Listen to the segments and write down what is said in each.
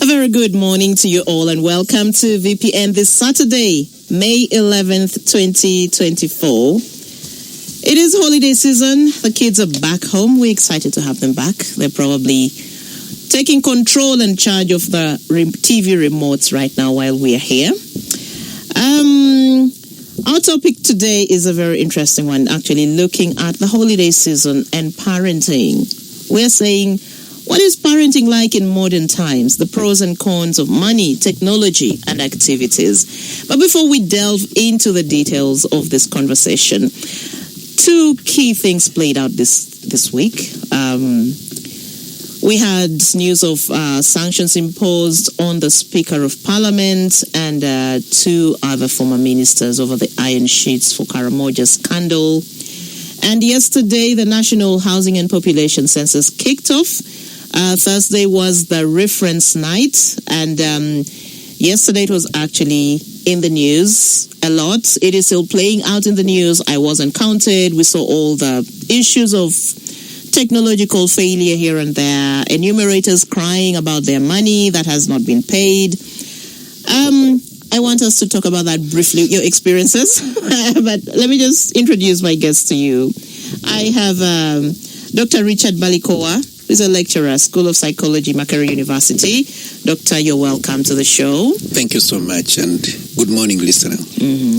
very good morning to you all and welcome to VPN this Saturday, May 11th, 2024. It is holiday season. The kids are back home. We're excited to have them back. They're probably taking control and charge of the TV remotes right now while we are here. Our topic today is a very interesting one, actually looking at the holiday season and parenting. We're saying, what is parenting like in modern times? The pros and cons of money, technology, and activities. But before we delve into the details of this conversation, two key things played out this week. We had news of sanctions imposed on the Speaker of Parliament and two other former ministers over the iron sheets for Karamoja scandal. And yesterday, the National Housing and Population Census kicked off. Thursday was the reference night, and yesterday it was actually in the news a lot. It is still playing out in the news. I wasn't counted. We saw all the issues of technological failure here and there, enumerators crying about their money that has not been paid. I want us to talk about that briefly, your experiences. But let me just introduce my guests to you. I have Dr. Richard Balikowa, who's a lecturer, School of Psychology, Makerere University. Doctor, you're welcome to the show. Thank you so much, and good morning, listener.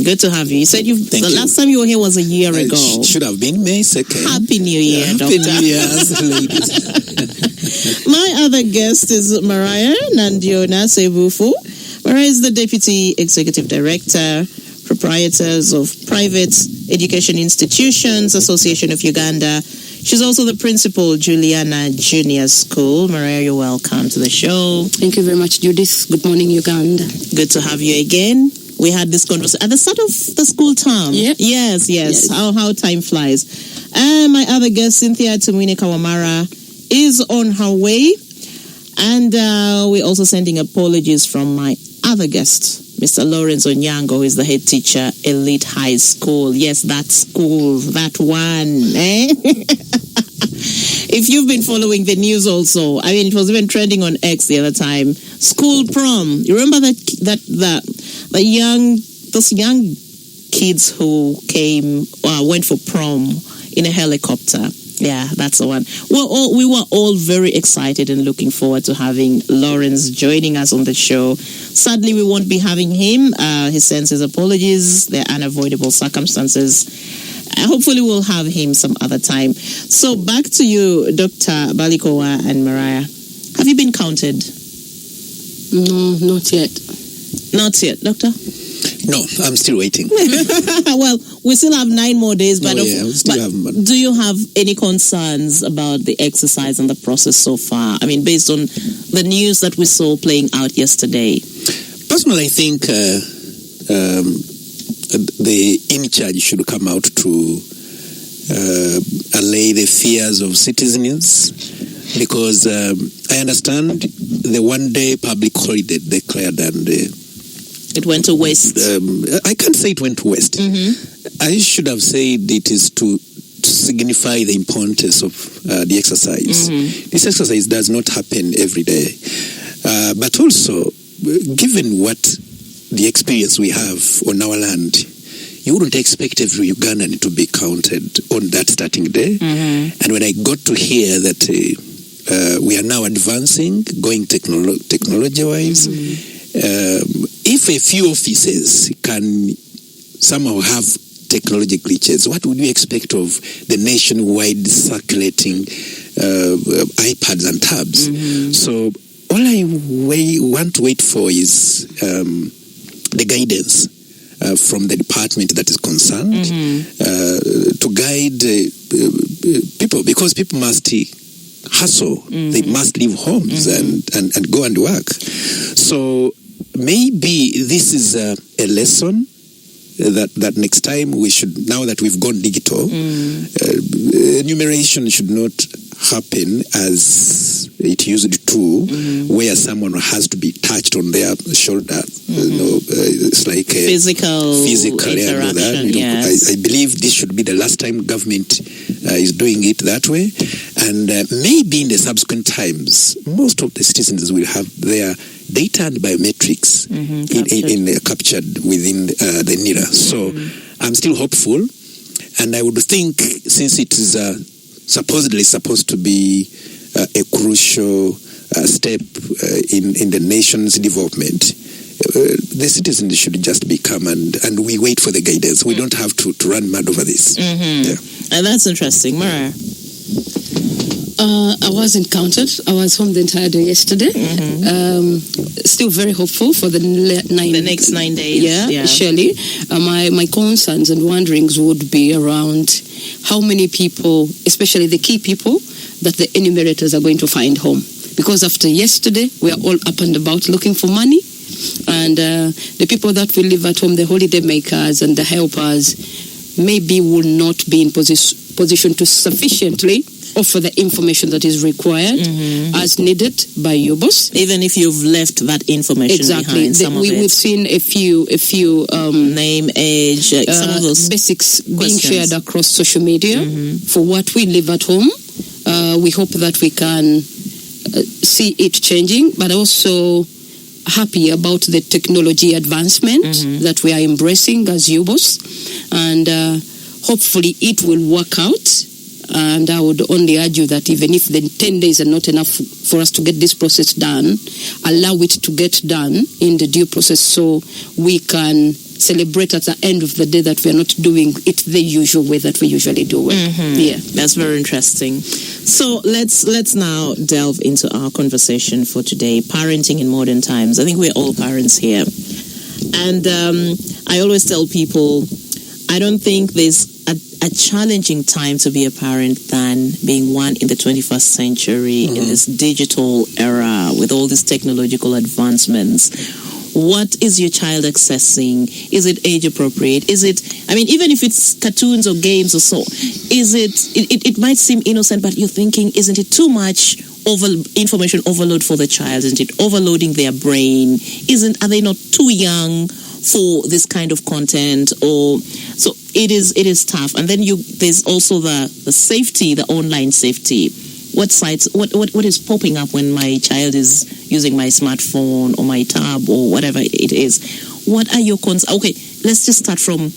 Good to have you. You said last time you were here was a year ago. It should have been May 2nd. Happy New Year, Doctor. Happy New Year, ladies. My other guest is Mariah Nandiona Sebufu. Mariah is the Deputy Executive Director, Proprietors of Private Education Institutions, Association of Uganda. She's also the principal, Juliana Junior School. Mariah, you're welcome to the show. Thank you very much, Judith. Good morning, Uganda. Good to have you again. We had this conversation at the start of the school term. Yep. Yes. How time flies. And my other guest, Cynthia Tumwine Kawamara, is on her way. And we're also sending apologies from my other guest, Mr. Lawrence Onyango, who is the head teacher, Elite High School. Yes, that school, that one. If you've been following the news also, I mean, it was even trending on X the other time. School prom. You remember those young kids who went for prom in a helicopter? Yeah, that's the one. We were all very excited and looking forward to having Lawrence joining us on the show. Sadly, we won't be having him. He sends his apologies. They're unavoidable circumstances. Hopefully, we'll have him some other time. So back to you, Dr. Balikowa and Mariah. Have you been counted? No, not yet. Not yet, Doctor? No, I'm still waiting. Well, we still have 9 more days, but, do you have any concerns about the exercise and the process so far? I mean, based on the news that we saw playing out yesterday. Personally, I think the in charge should come out to allay the fears of citizens, because I understand the one-day public holiday declared and it went to waste. I can't say it went to waste. I should have said it is to signify the importance of the exercise. This exercise does not happen every day. But also, given what the experience we have on our land, you wouldn't expect every Ugandan to be counted on that starting day. And when I got to hear that we are now advancing, going technology-wise, if a few offices can somehow have technology glitches, what would you expect of the nationwide circulating iPads and tabs? So all I want to wait for is the guidance from the department that is concerned to guide people, because people must hustle. They must leave homes and go and work. So maybe this is a lesson that next time we should, now that we've gone digital, enumeration should not happen as it used to, where someone has to be touched on their shoulder. It's like a physical that. interaction. Yes. I believe this should be the last time government is doing it that way, and maybe in the subsequent times, most of the citizens will have their data and biometrics captured within the NIRA. So I'm still hopeful, and I would think, since it is supposedly supposed to be a crucial step in the nation's development, the citizens should just become and we wait for the guidance. We don't have to run mad over this. And that's interesting. Mara? I wasn't counted. I was home the entire day yesterday. Still very hopeful for the next 9 days. Yeah. Surely. My concerns and wonderings would be around how many people, especially the key people, that the enumerators are going to find home. Because after yesterday, we are all up and about looking for money. And the people that will live at home, the holiday makers and the helpers, maybe will not be in position to sufficiently offer the information that is required as needed by your boss. Even if you've left that information behind, we've seen a few name, age, some of those basics being shared across social media for what we live at home. We hope that we can see it changing, but also happy about the technology advancement that we are embracing as UBOS, and hopefully it will work out. And I would only argue that even if the 10 days are not enough for us to get this process done, allow it to get done in the due process so we can celebrate at the end of the day that we are not doing it the usual way that we usually do it. Yeah, that's very interesting. So let's now delve into our conversation for today, parenting in modern times. I think we're all parents here. And I always tell people, I don't think there's a challenging time to be a parent than being one in the 21st century, in this digital era with all these technological advancements. What is your child accessing? Is it age appropriate? Is it, even if it's cartoons or games or so, is it might seem innocent, but you're thinking, isn't it too much information overload for the child? Isn't it overloading their brain? Are they not too young for this kind of content? Or so it is tough. And then there's also the safety, the online safety. What sites, what is popping up when my child is using my smartphone or my tab or whatever it is? What are your concerns? Okay, let's just start from,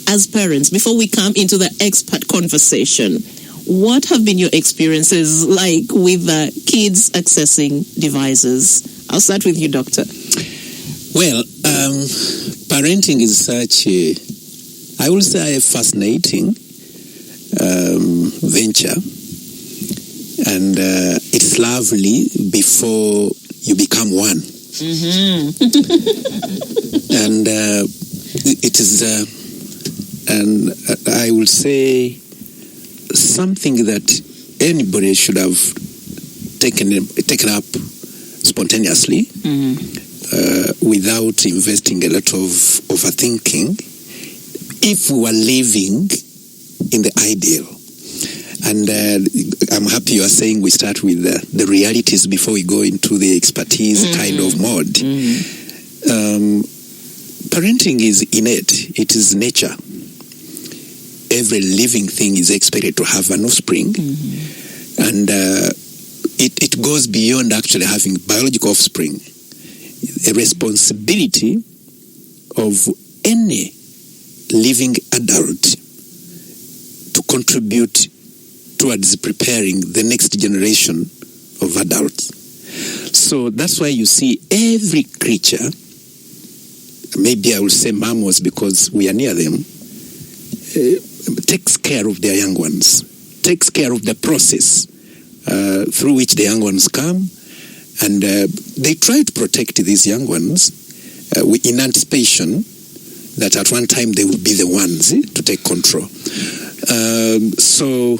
as parents, before we come into the expert conversation. What have been your experiences like with kids accessing devices? I'll start with you, Doctor. Well, parenting is such I will say, a fascinating venture. And it's lovely before you become one. And it is, and I will say, something that anybody should have taken up spontaneously, without investing a lot of overthinking, if we were living in the ideal. And I'm happy you are saying we start with the realities before we go into the expertise kind of mode. Parenting is innate. It is nature. Every living thing is expected to have an offspring. And it goes beyond actually having biological offspring. A responsibility of any living adult to contribute towards preparing the next generation of adults. So that's why you see every creature, maybe I will say mammals because we are near them, takes care of their young ones, takes care of the process through which the young ones come, and they try to protect these young ones in anticipation that at one time they will be the ones to take control. So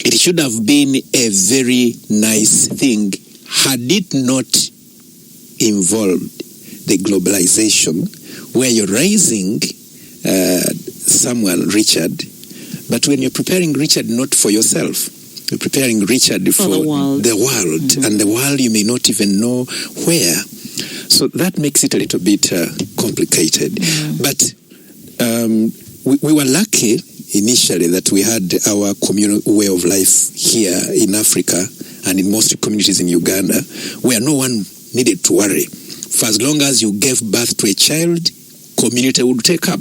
it should have been a very nice thing had it not involved the globalization where you're raising someone, Richard, but when you're preparing Richard not for yourself, preparing Richard for the world. And the world you may not even know where. So that makes it a little bit complicated. But we were lucky initially that we had our communal way of life here in Africa and in most communities in Uganda, where no one needed to worry. For as long as you gave birth to a child, community would take up.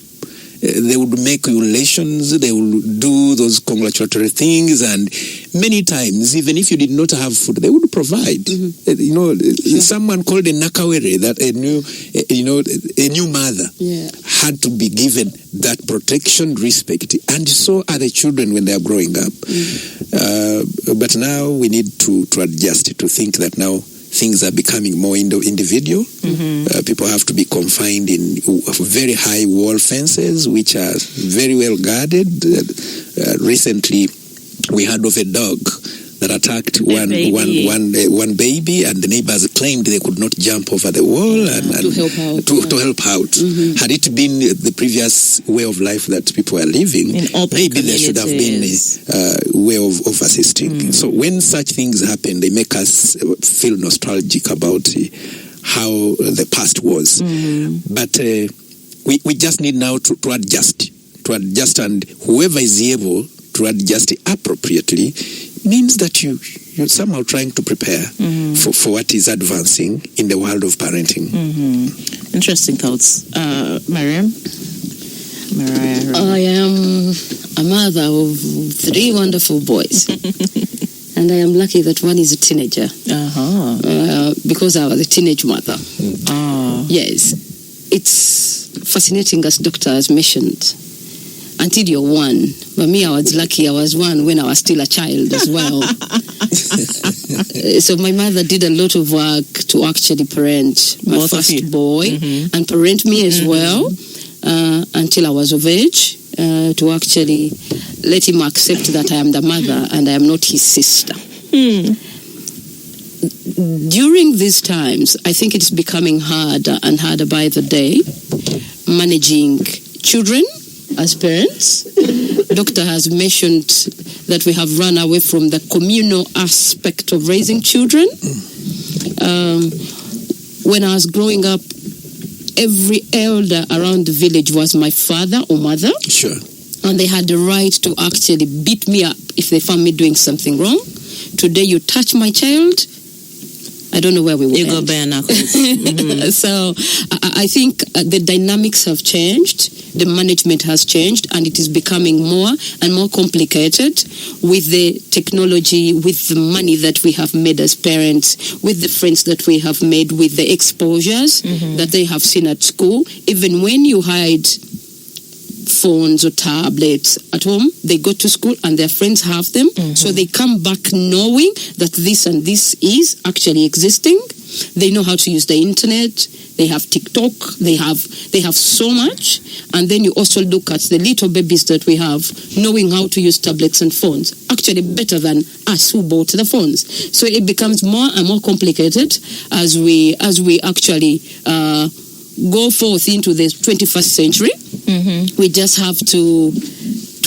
They would make relations, they would do those congratulatory things, and many times, even if you did not have food, they would provide. Someone called a nakawere, that a new mother had to be given that protection, respect, and so are the children when they are growing up. But now we need to adjust, to think that now things are becoming more individual. People have to be confined in very high wall fences, which are very well guarded. Recently, we heard of a dog that attacked one baby, and the neighbors claimed they could not jump over the wall and to help out. Had it been the previous way of life that people were living, maybe there should have been a way of assisting. So when such things happen, they make us feel nostalgic about how the past was. But we just need now to adjust, and whoever is able to adjust appropriately means that you're somehow trying to prepare for what is advancing in the world of parenting. Interesting thoughts. Mariam? I am a mother of 3 wonderful boys. And I am lucky that one is a teenager. Because I was a teenage mother. Yes. It's fascinating, as Doctor has mentioned. Until you're 1. But me, I was lucky. I was 1 when I was still a child as well. So my mother did a lot of work to actually parent my first boy and parent me as well until I was of age, to actually let him accept that I am the mother and I am not his sister. During these times, I think it's becoming harder and harder by the day, managing children as parents. Doctor has mentioned that we have run away from the communal aspect of raising children. When I was growing up, every elder around the village was my father or mother. Sure. And they had the right to actually beat me up if they found me doing something wrong. Today, you touch my child, I don't know where we will go bare knuckles. So I think the dynamics have changed, the management has changed, and it is becoming more and more complicated with the technology, with the money that we have made as parents, with the friends that we have made, with the exposures that they have seen at school. Even when you hide phones or tablets at home, they go to school and their friends have them, so they come back knowing that this and this is actually existing. They know how to use the internet, they have TikTok, they have so much. And then you also look at the little babies that we have knowing how to use tablets and phones, actually better than us who bought the phones. So it becomes more and more complicated as we actually go forth into the 21st century. We just have to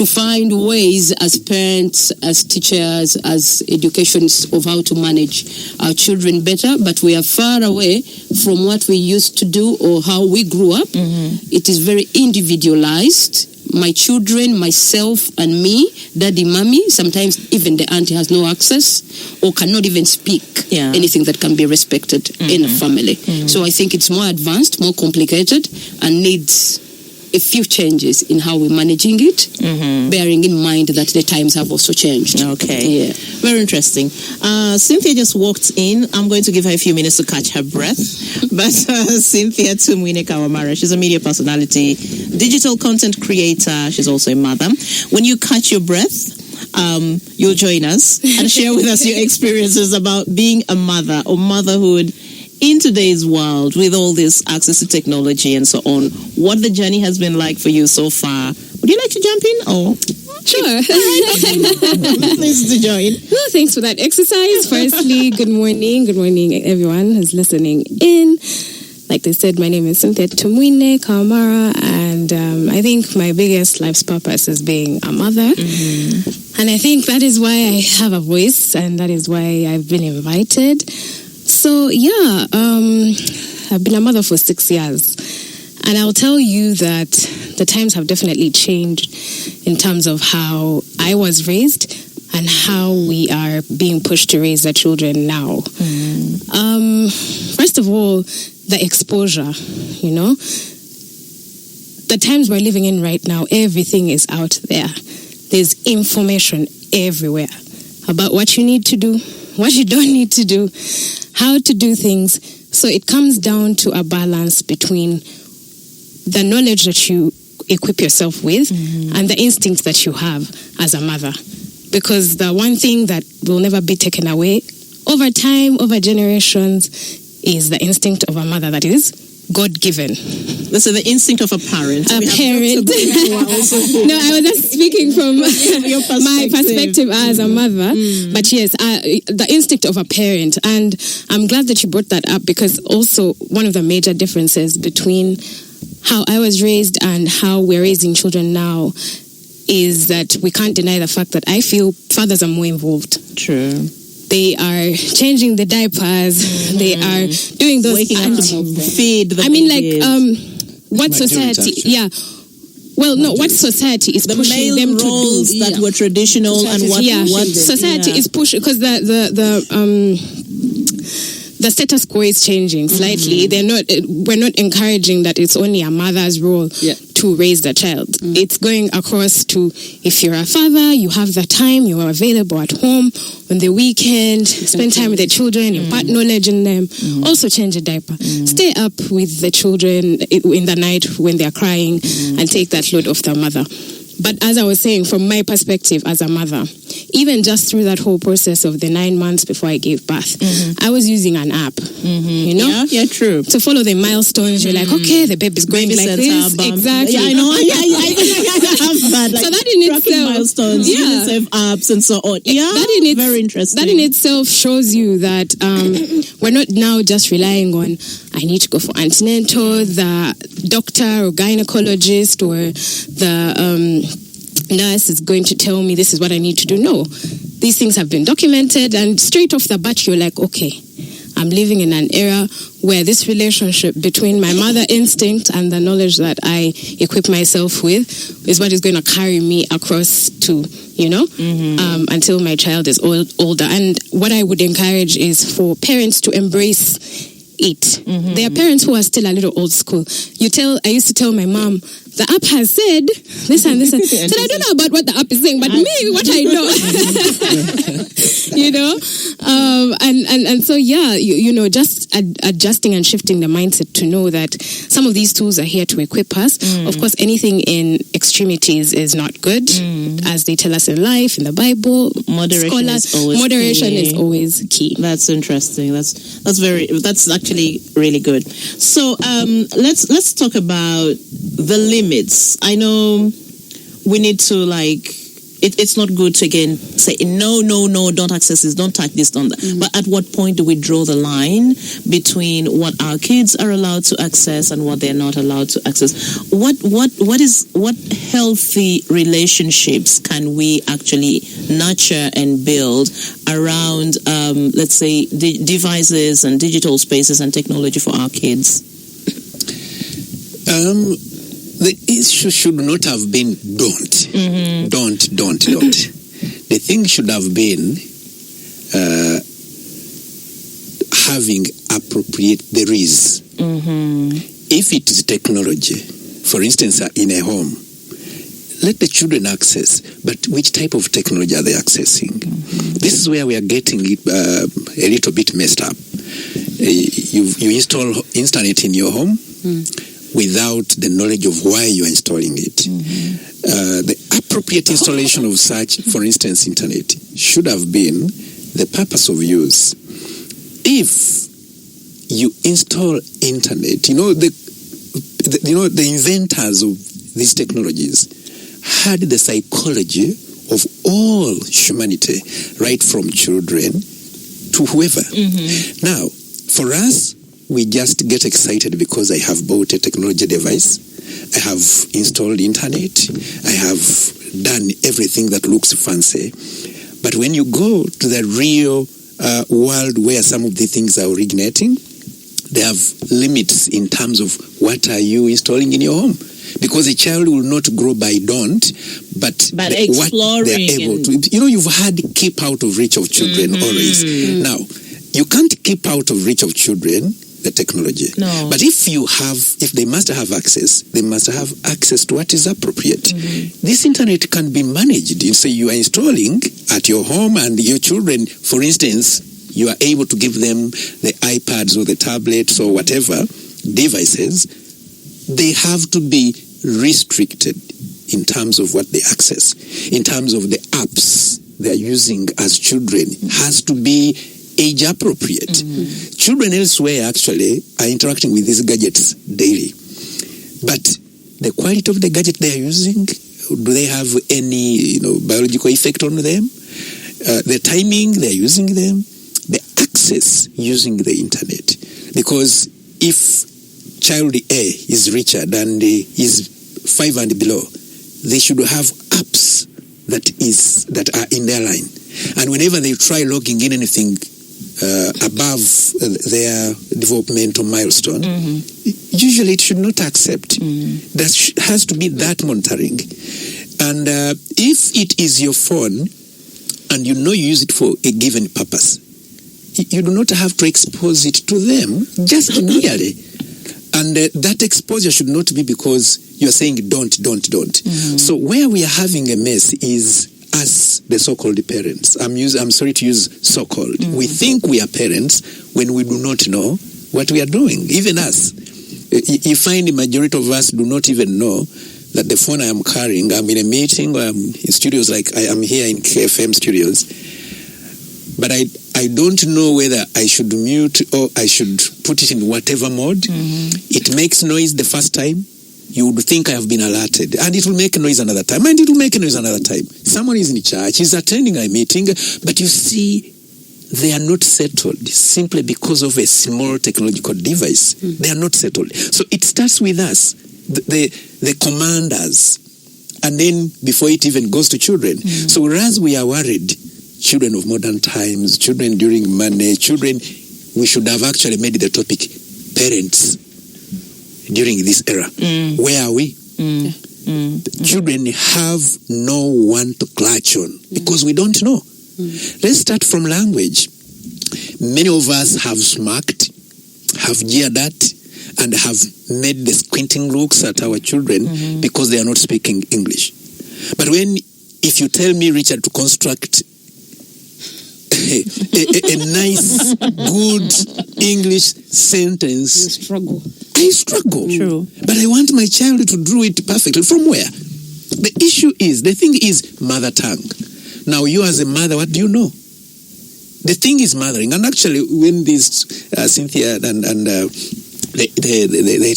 find ways as parents, as teachers, as educationists of how to manage our children better, but we are far away from what we used to do or how we grew up. It is very individualized. My children, myself, and me, daddy, mommy, sometimes even the auntie has no access or cannot even speak anything that can be respected in a family. So I think it's more advanced, more complicated, and needs a few changes in how we're managing it, bearing in mind that the times have also changed. Okay. Yeah. Very interesting. Cynthia just walked in. I'm going to give her a few minutes to catch her breath. But Cynthia Tumwine Kawamara, she's a media personality, digital content creator. She's also a mother. When you catch your breath, you'll join us and share with us your experiences about being a mother or motherhood in today's world with all this access to technology and so on. What the journey has been like for you so far. Would you like to jump in? Or sure. Please to join. Well, thanks for that exercise. Firstly, good morning. Good morning, everyone who's listening in. Like they said, my name is Cynthia Tumwine Kawamara, and I think my biggest life's purpose is being a mother. And I think that is why I have a voice, and that is why I've been invited. So, yeah, I've been a mother for 6 years. And I'll tell you that the times have definitely changed in terms of how I was raised and how we are being pushed to raise the children now. First of all, the exposure, you know. The times we're living in right now, everything is out there. There's information everywhere about what you need to do, what you don't need to do, how to do things. So it comes down to a balance between the knowledge that you equip yourself with and the instincts that you have as a mother. Because the one thing that will never be taken away over time, over generations, is the instinct of a mother that is God-given. So the instinct of a parent. No, I was just speaking from my perspective as a mother. But yes, the instinct of a parent. And I'm glad that you brought that up, because also one of the major differences between how I was raised and how we're raising children now is that we can't deny the fact that I feel fathers are more involved. True. They are changing the diapers. They are doing those. Waking up to feed the what society? Yeah. Well, no. What society is pushing them to do? That were traditional and what society is pushing, because the status quo is changing slightly. We're not encouraging that it's only a mother's role to raise the child. It's going across to, if you're a father, you have the time, you are available at home on the weekend, spend time with the children, impart knowledge in them, also change a diaper. Stay up with the children in the night when they're crying and take that load off the mother. But as I was saying, from my perspective as a mother, even just through that whole process of the 9 months before I gave birth, I was using an app, you know? Yeah, true. To follow the milestones, you're like, okay, the baby's going like this. Exactly. Yeah, I know. I have that. Like, so that in itself, milestones, UNICEF apps and so on. Yeah, very interesting. That in itself shows you that we're not now just relying on, I need to go for antenatal, the doctor or gynecologist or the nurse is going to tell me this is what I need to do. No, these things have been documented, and straight off the bat you're like, okay, I'm living in an era where this relationship between my mother instinct and the knowledge that I equip myself with is what is going to carry me across to, you know, until my child is older. And what I would encourage is for parents to embrace it. There are parents who are still a little old school. I used to tell my mom, the app has said this and this. So I don't know about what the app is saying, but what I know. You know? And so, yeah, you know, just adjusting and shifting the mindset to know that some of these tools are here to equip us. Of course, anything in extremities is not good, as they tell us in life, in the Bible. Moderation is always key. That's interesting. That's actually really good. So let's talk about the limits. I know we need to it's not good to again say no, don't access this, don't touch this, don't that. But at what point do we draw the line between what our kids are allowed to access and what they're not allowed to access? What healthy relationships can we actually nurture and build around let's say devices and digital spaces and technology for our kids? The issue should not have been don't. The thing should have been having appropriate, there is. If it is technology, for instance, in a home, let the children access, but which type of technology are they accessing? This is where we are getting it a little bit messed up. You install internet in your home without the knowledge of why you are installing it. The appropriate installation of such, for instance, internet, should have been the purpose of use. If you install internet, the inventors of these technologies had the psychology of all humanity, right from children to whoever. Now, for us, we just get excited because I have bought a technology device, I have installed internet, I have done everything that looks fancy. But when you go to the real world where some of the things are originating, they have limits in terms of what are you installing in your home. Because a child will not grow by don't, but what they're able to. You know, you've had keep out of reach of children always. Now, you can't keep out of reach of children the technology. No. But if they must have access, they must have access to what is appropriate. This internet can be managed. You say you are installing at your home and your children, for instance, you are able to give them the iPads or the tablets or whatever devices. They have to be restricted in terms of what they access. In terms of the apps they are using as children has to be age appropriate. Children elsewhere actually are interacting with these gadgets daily. But the quality of the gadget they are using, do they have any biological effect on them? The timing they are using them, the access using the internet. Because if child A is Richard and is 5 and below, they should have apps that are in their line. And whenever they try logging in anything above their developmental milestone, usually it should not accept. There has to be that monitoring. And if it is your phone and you use it for a given purpose, you do not have to expose it to them, just merely. And that exposure should not be because you're saying don't. So where we are having a mess is us, the so-called parents. I'm sorry to use so-called. We think we are parents when we do not know what we are doing. Even us. You find the majority of us do not even know that the phone I am carrying, I'm in a meeting, or I'm in studios like I am here in KFM studios, but I don't know whether I should mute or I should put it in whatever mode. It makes noise the first time. You would think I have been alerted. And it will make noise another time. And it will make noise another time. Someone is in church, he's attending a meeting, but you see, they are not settled simply because of a small technological device. They are not settled. So it starts with us, the commanders, and then before it even goes to children. So whereas we are worried, children of modern times, children during money, children, we should have actually made the topic parents during this era. Where are we? Children have no one to clutch on because we don't know. Let's start from language. Many of us have smirked, have jeered at, and have made the squinting looks at our children because they are not speaking English. But if you tell me, Richard, to construct a nice, good English sentence, I struggle. True. But I want my child to do it perfectly. From where? The thing is mother tongue. Now, you as a mother, what do you know? The thing is mothering. And actually, when this Cynthia and the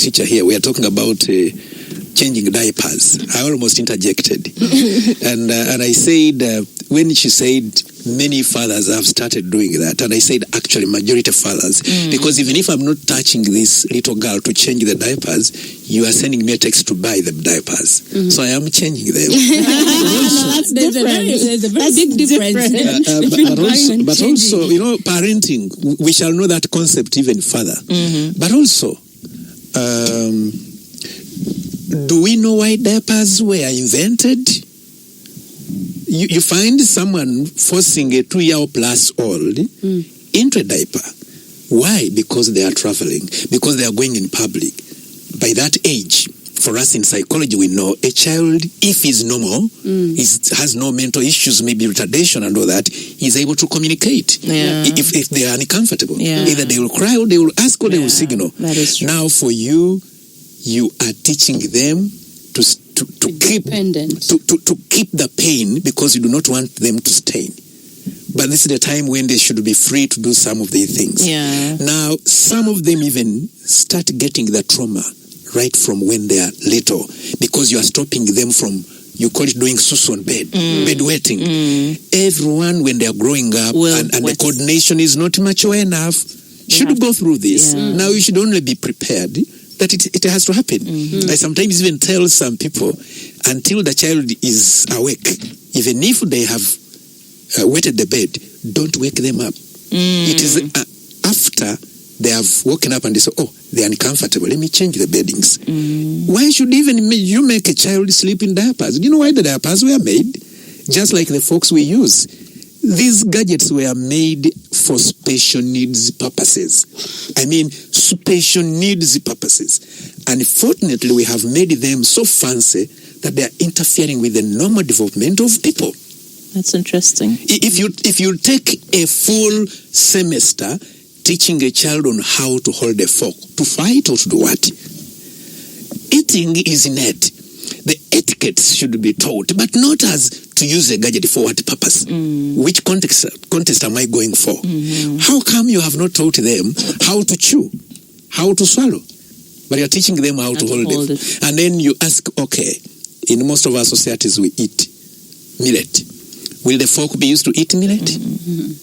teacher here, we are talking about changing diapers, I almost interjected. and I said, when she said, many fathers have started doing that, and I said actually majority fathers, because even if I'm not touching this little girl to change the diapers, you are sending me a text to buy the diapers. So I am changing them. There's a very big difference. But also, parenting, we shall know that concept even further. But also, do we know why diapers were invented? You find someone forcing a 2-year-plus-old into a diaper. Why? Because they are traveling. Because they are going in public. By that age, for us in psychology, we know a child, if he's normal, has no mental issues, maybe retardation and all that, is able to communicate. If they are uncomfortable. Either they will cry or they will ask or they will signal. That is true. Now for you are teaching them to keep the pain because you do not want them to stain. But this is the time when they should be free to do some of the things. Now, some of them even start getting the trauma right from when they are little because you are stopping them from, you call it doing susu on bed, bedwetting. Everyone, when they are growing up and the coordination is not mature enough, should go through this. Now, you should only be prepared that it has to happen. I sometimes even tell some people, until the child is awake, even if they have wetted the bed, don't wake them up. It is after they have woken up and they say, oh, they're uncomfortable, let me change the beddings. Why should even you make a child sleep in diapers? Do you know why the diapers were made? Just like the forks we use. These gadgets were made for special needs purposes. I mean, special needs purposes. Unfortunately, we have made them so fancy that they are interfering with the normal development of people. That's interesting. If you take a full semester teaching a child on how to hold a fork, to fight or to do what? Eating is innate. The etiquettes should be taught, but not as to use a gadget for what purpose? Which context am I going for? How come you have not taught them how to chew, how to swallow, but you're teaching them how to hold it? And then you ask, okay, in most of our societies we eat millet. Will the fork be used to eat millet?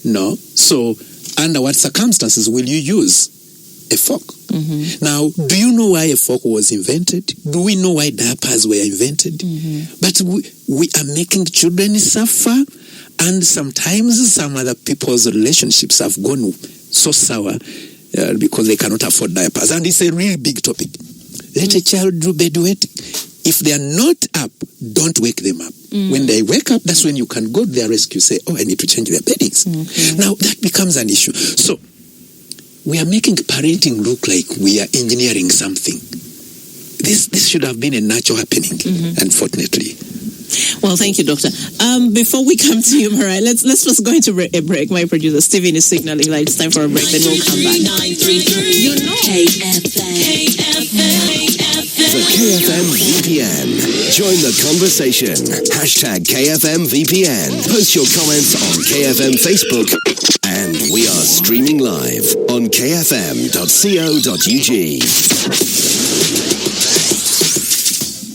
No. So under what circumstances will you use a fork? Now, do you know why a fork was invented? Do we know why diapers were invented? But we are making children suffer, and sometimes some other people's relationships have gone so sour because they cannot afford diapers. And it's a really big topic. Let a child do bedwetting. If they are not up, don't wake them up. When they wake up, that's when you can go to their rescue, say, oh, I need to change their beddings. Now, that becomes an issue. So, we are making parenting look like we are engineering something. This should have been a natural happening, unfortunately. Well, thank you, Doctor. Before we come to you, Mariah, let's just go into a break. My producer, Steven, is signaling like it's time for a break, then we'll come back. You know. The KFM VPN. Join the conversation. #KFM VPN. Post your comments on KFM Facebook. And we are streaming live on kfm.co.ug.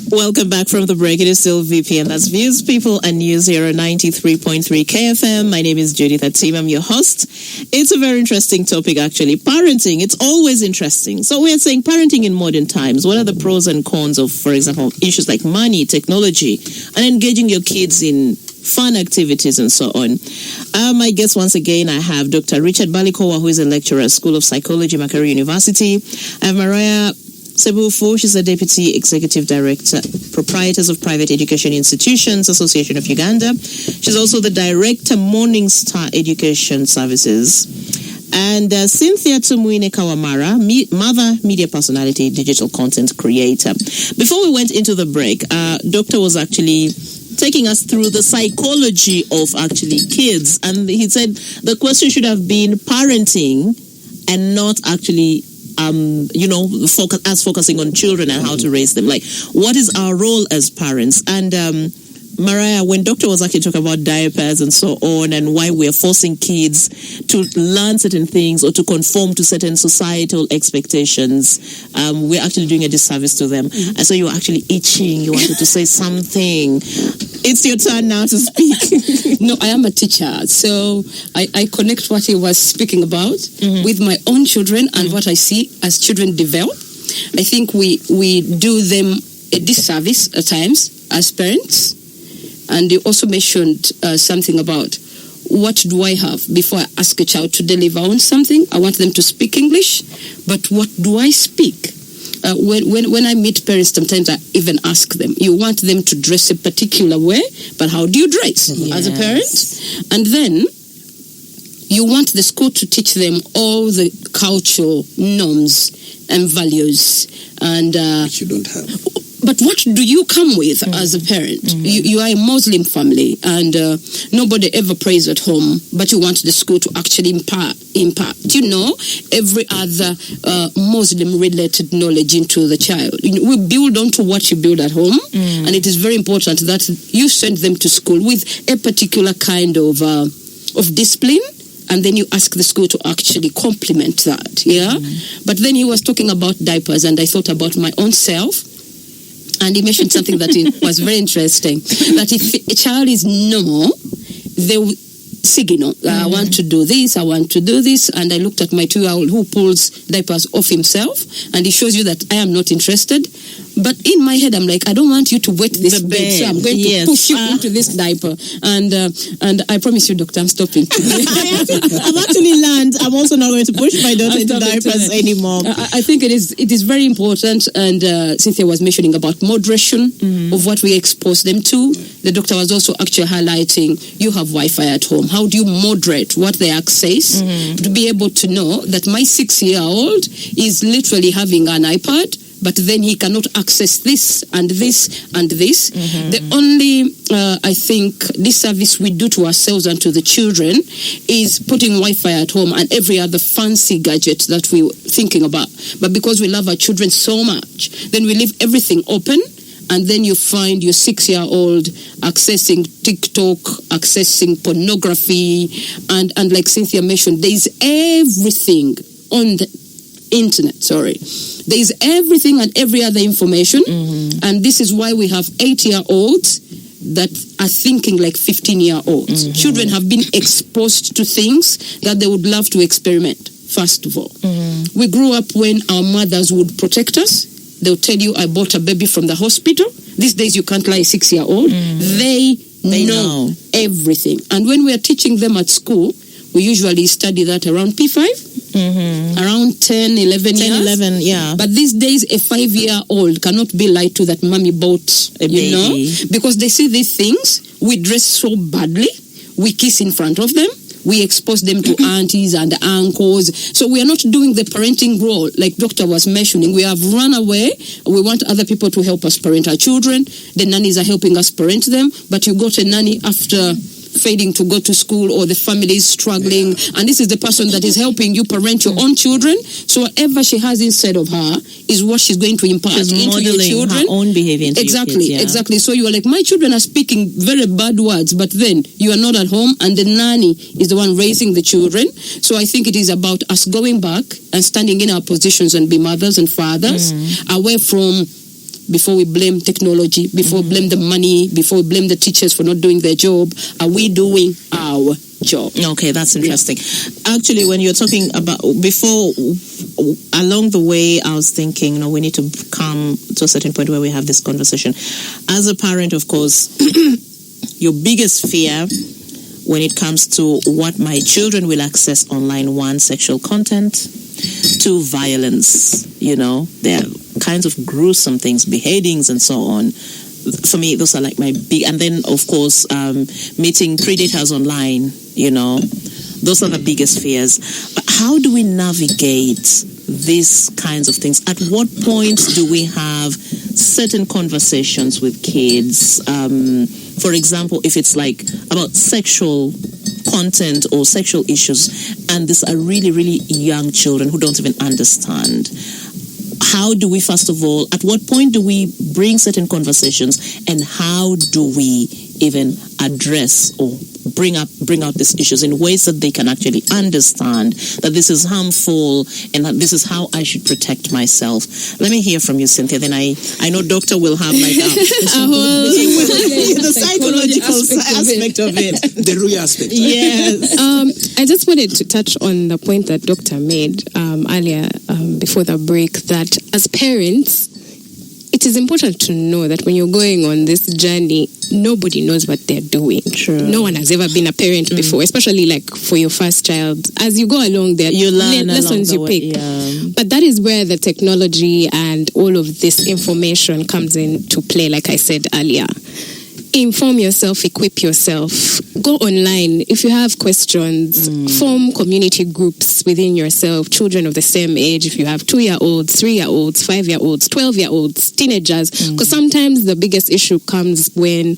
Welcome back from the break. It is still VPN. That's Views, People, and News here on 93.3 KFM. My name is Judith Atim. I'm your host. It's a very interesting topic, actually. Parenting, it's always interesting. So we're saying parenting in modern times. What are the pros and cons of, for example, issues like money, technology, and engaging your kids in fun activities and so on? My guest once again, I have Dr. Richard Balikowa, who is a lecturer at School of Psychology, Makerere University. I have Mariah Sebufu, she's the Deputy Executive Director, Proprietors of Private Education Institutions, Association of Uganda. She's also the Director, Morning Star Education Services. And Cynthia Tumuine Kawamara, Mother Media Personality, Digital Content Creator. Before we went into the break, Doctor was actually taking us through the psychology of actually kids. And he said the question should have been parenting and not actually focusing on children and how to raise them. Like, what is our role as parents? And Mariah, when Doctor was actually talking about diapers and so on, and why we're forcing kids to learn certain things or to conform to certain societal expectations, we're actually doing a disservice to them. And so you were actually itching. You wanted to say something. It's your turn now to speak. No, I am a teacher, so I connect what he was speaking about with my own children and what I see as children develop. I think we do them a disservice at times as parents. And you also mentioned something about what do I have before I ask a child to deliver on something. I want them to speak English, but what do I speak? When I meet parents, sometimes I even ask them, you want them to dress a particular way, but how do you dress as a parent? And then you want the school to teach them all the cultural norms and values. And which you don't have. But what do you come with as a parent? You are a Muslim family, and nobody ever prays at home, but you want the school to actually impart every other Muslim-related knowledge into the child. We build onto what you build at home, and it is very important that you send them to school with a particular kind of discipline, and then you ask the school to actually complement that, But then he was talking about diapers, and I thought about my own self. And he mentioned something that was very interesting, that if a child is normal, signal. I want to do this, I want to do this. And I looked at my 2-year-old who pulls diapers off himself, and he shows you that I am not interested. But in my head, I'm like, I don't want you to wet this bed, so I'm going to push you into this diaper. And I promise you, doctor, I'm stopping. I've actually learned I'm also not going to push my daughter into diapers anymore. I think it is very important. And Cynthia was mentioning about moderation of what we expose them to. The doctor was also actually highlighting, you have Wi-Fi at home. How do you moderate what they access to be able to know that my 6-year-old is literally having an iPad, but then he cannot access this and this and this. The only, I think, disservice we do to ourselves and to the children is putting Wi-Fi at home and every other fancy gadget that we're thinking about. But because we love our children so much, then we leave everything open, and then you find your 6-year-old accessing TikTok, accessing pornography, and like Cynthia mentioned, there's everything on the internet, There is everything and every other information, and this is why we have 8-year-olds that are thinking like 15-year-olds. Children have been exposed to things that they would love to experiment, first of all. We grew up when our mothers would protect us. They'll tell you, I bought a baby from the hospital. These days you can't lie a 6-year-old. They know everything. And when we are teaching them at school, we usually study that around P5, around 10, 11 years. 11, yeah. But these days, a 5-year-old cannot be lied to that mommy bought, you know, because they see these things. We dress so badly. We kiss in front of them. We expose them to aunties and uncles. So we are not doing the parenting role, like Doctor was mentioning. We have run away. We want other people to help us parent our children. The nannies are helping us parent them. But you got a nanny after failing to go to school, or the family is struggling, and this is the person that is helping you parent your own children. So whatever she has inside of her is what she's going to impart into your children. Her own behavior into exactly, your kids, exactly. So you are like, my children are speaking very bad words, but then you are not at home, and the nanny is the one raising the children. So I think it is about us going back and standing in our positions and be mothers and fathers, away from, before we blame technology, before we blame the money, before we blame the teachers for not doing their job, are we doing our job? Okay, that's interesting. Actually, when you're talking about, before, along the way, I was thinking, you know, we need to come to a certain point where we have this conversation. As a parent, of course, your biggest fear when it comes to what my children will access online, one, sexual content, two, violence. You know, there are kinds of gruesome things, beheadings and so on. For me, those are like my big, and then of course, meeting predators online, you know, those are the biggest fears. But how do we navigate these kinds of things? At what point do we have certain conversations with kids? For example, if it's like about sexual content or sexual issues, and these are really, really young children who don't even understand. How do we, first of all, at what point do we bring certain conversations, and how do we even address or bring out these issues in ways that they can actually understand that this is harmful and that this is how I should protect myself? Let me hear from you, Cynthia. Then I know Doctor will have like the psychological aspect of it, the real aspect. Yes. I just wanted to touch on the point that Doctor made earlier before the break, that as parents, it is important to know that when you're going on this journey, nobody knows what they're doing. True. No one has ever been a parent before, especially like for your first child. As you go along, there you learn lessons you pick. Yeah. But that is where the technology and all of this information comes into play, like I said earlier. Inform yourself, equip yourself, go online. If you have questions, form community groups within yourself, children of the same age. If you have 2-year-olds, 3-year-olds, 5-year-olds, 12-year-olds, teenagers, because sometimes the biggest issue comes when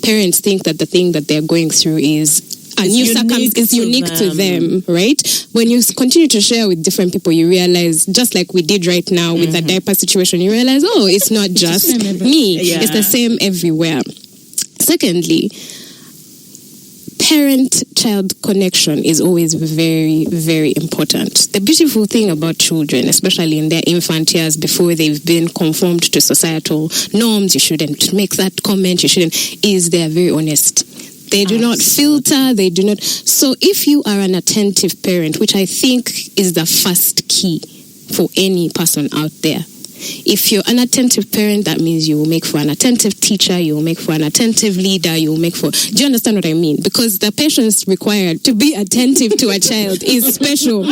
parents think that the thing that they're going through is unique to them, right? When you continue to share with different people, you realize, just like we did right now with the diaper situation, you realize, oh, it's not just me. Yeah. It's the same everywhere. Secondly, parent-child connection is always very, very important. The beautiful thing about children, especially in their infant years before they've been conformed to societal norms, you shouldn't make that comment, you shouldn't, is they're very honest. They do not filter. They do not. So if you are an attentive parent, which I think is the first key for any person out there, if you're an attentive parent, that means you will make for an attentive teacher, you will make for an attentive leader, you will make for... Do you understand what I mean? Because the patience required to be attentive to a child is special,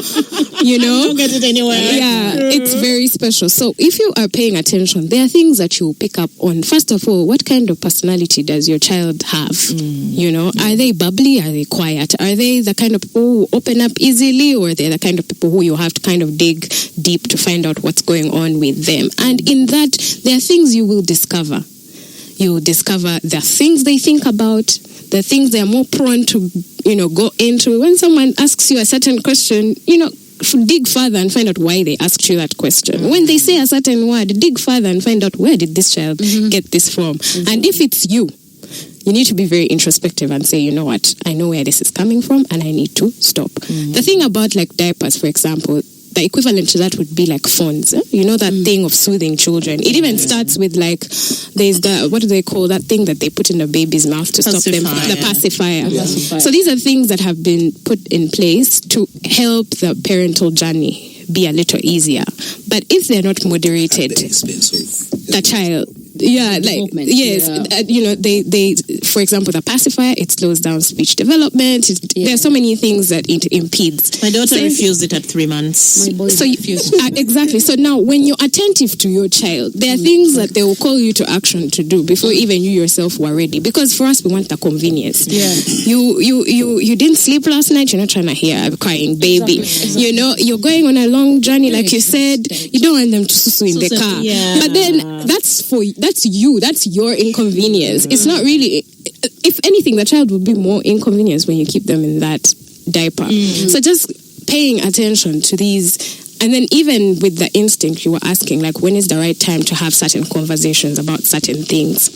you know? You don't get it anywhere. Yeah, it's very special. So if you are paying attention, there are things that you will pick up on. First of all, what kind of personality does your child have? You know, are they bubbly? Are they quiet? Are they the kind of people who open up easily, or are they the kind of people who you have to kind of dig deep to find out what's going on with them? And in that, there are things you will discover. You will discover the things they think about, the things they are more prone to, you know, go into. When someone asks you a certain question, you know, dig further and find out why they asked you that question. When they say a certain word, dig further and find out where did this child get this from. And if it's you need to be very introspective and say, you know what, I know where this is coming from and I need to stop. The thing about like diapers, for example, the equivalent to that would be like phones. You know, that thing of soothing children. It even starts with like, there's the, what do they call that thing that they put in the baby's mouth to stop them? The pacifier. So these are things that have been put in place to help the parental journey be a little easier. But if they're not moderated, At the expense of the child... Yeah, like, yes, you know, they, for example, the pacifier, it slows down speech development. There are so many things that it impedes. My daughter refused it at 3 months. My boy refused. Exactly. So now, when you're attentive to your child, there are things that they will call you to action to do before even you yourself were ready. Because for us, we want the convenience. Yeah. You didn't sleep last night. You're not trying to hear a crying baby. Exactly. You know, you're going on a long journey, like you said. You don't want them to susu in the car. Yeah. But then that's you. That's your inconvenience. It's not really. If anything, the child will be more inconvenienced when you keep them in that diaper. So just paying attention to these, and then even with the instinct you were asking, like when is the right time to have certain conversations about certain things.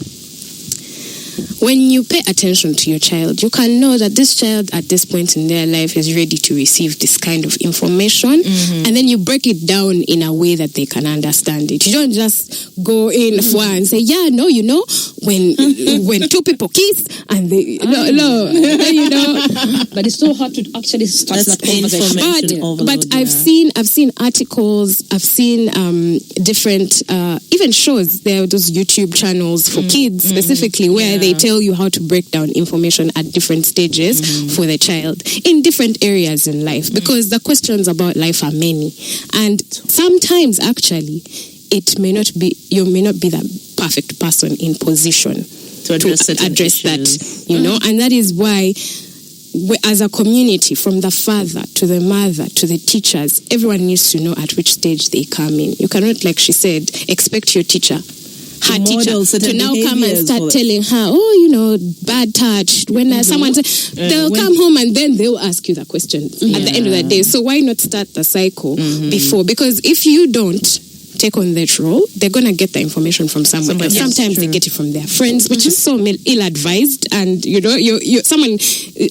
When you pay attention to your child, you can know that this child at this point in their life is ready to receive this kind of information, and then you break it down in a way that they can understand it. You don't just go in for and say, yeah, no, you know, when two people kiss and they, no, you know. But it's so hard to actually start that conversation. But I've seen articles, I've seen different, even shows. There are those YouTube channels for kids specifically where they tell you how to break down information at different stages for the child in different areas in life, because the questions about life are many, and sometimes actually you may not be the perfect person in position to address that, you know, and that is why as a community, from the father to the mother to the teachers, everyone needs to know at which stage they come in. You cannot, like she said, expect your teacher, her teacher, to now come and start telling her, oh, you know, bad touch. When someone says, they'll come home and then they'll ask you the question at the end of the day. So why not start the cycle before? Because if you don't take on that role, they're going to get the information from someone else. Sometimes they get it from their friends, which is so ill-advised. And, you know,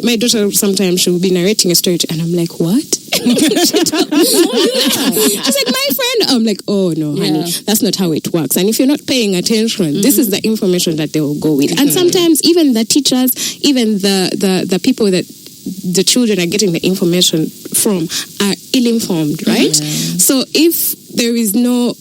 my daughter, sometimes she'll be narrating a story and I'm like, what? She's like, my friend. I'm like, oh, no, honey, that's not how it works. And if you're not paying attention, this is the information that they will go with. And sometimes even the teachers, even the people that the children are getting the information from are ill-informed, right? So if there is no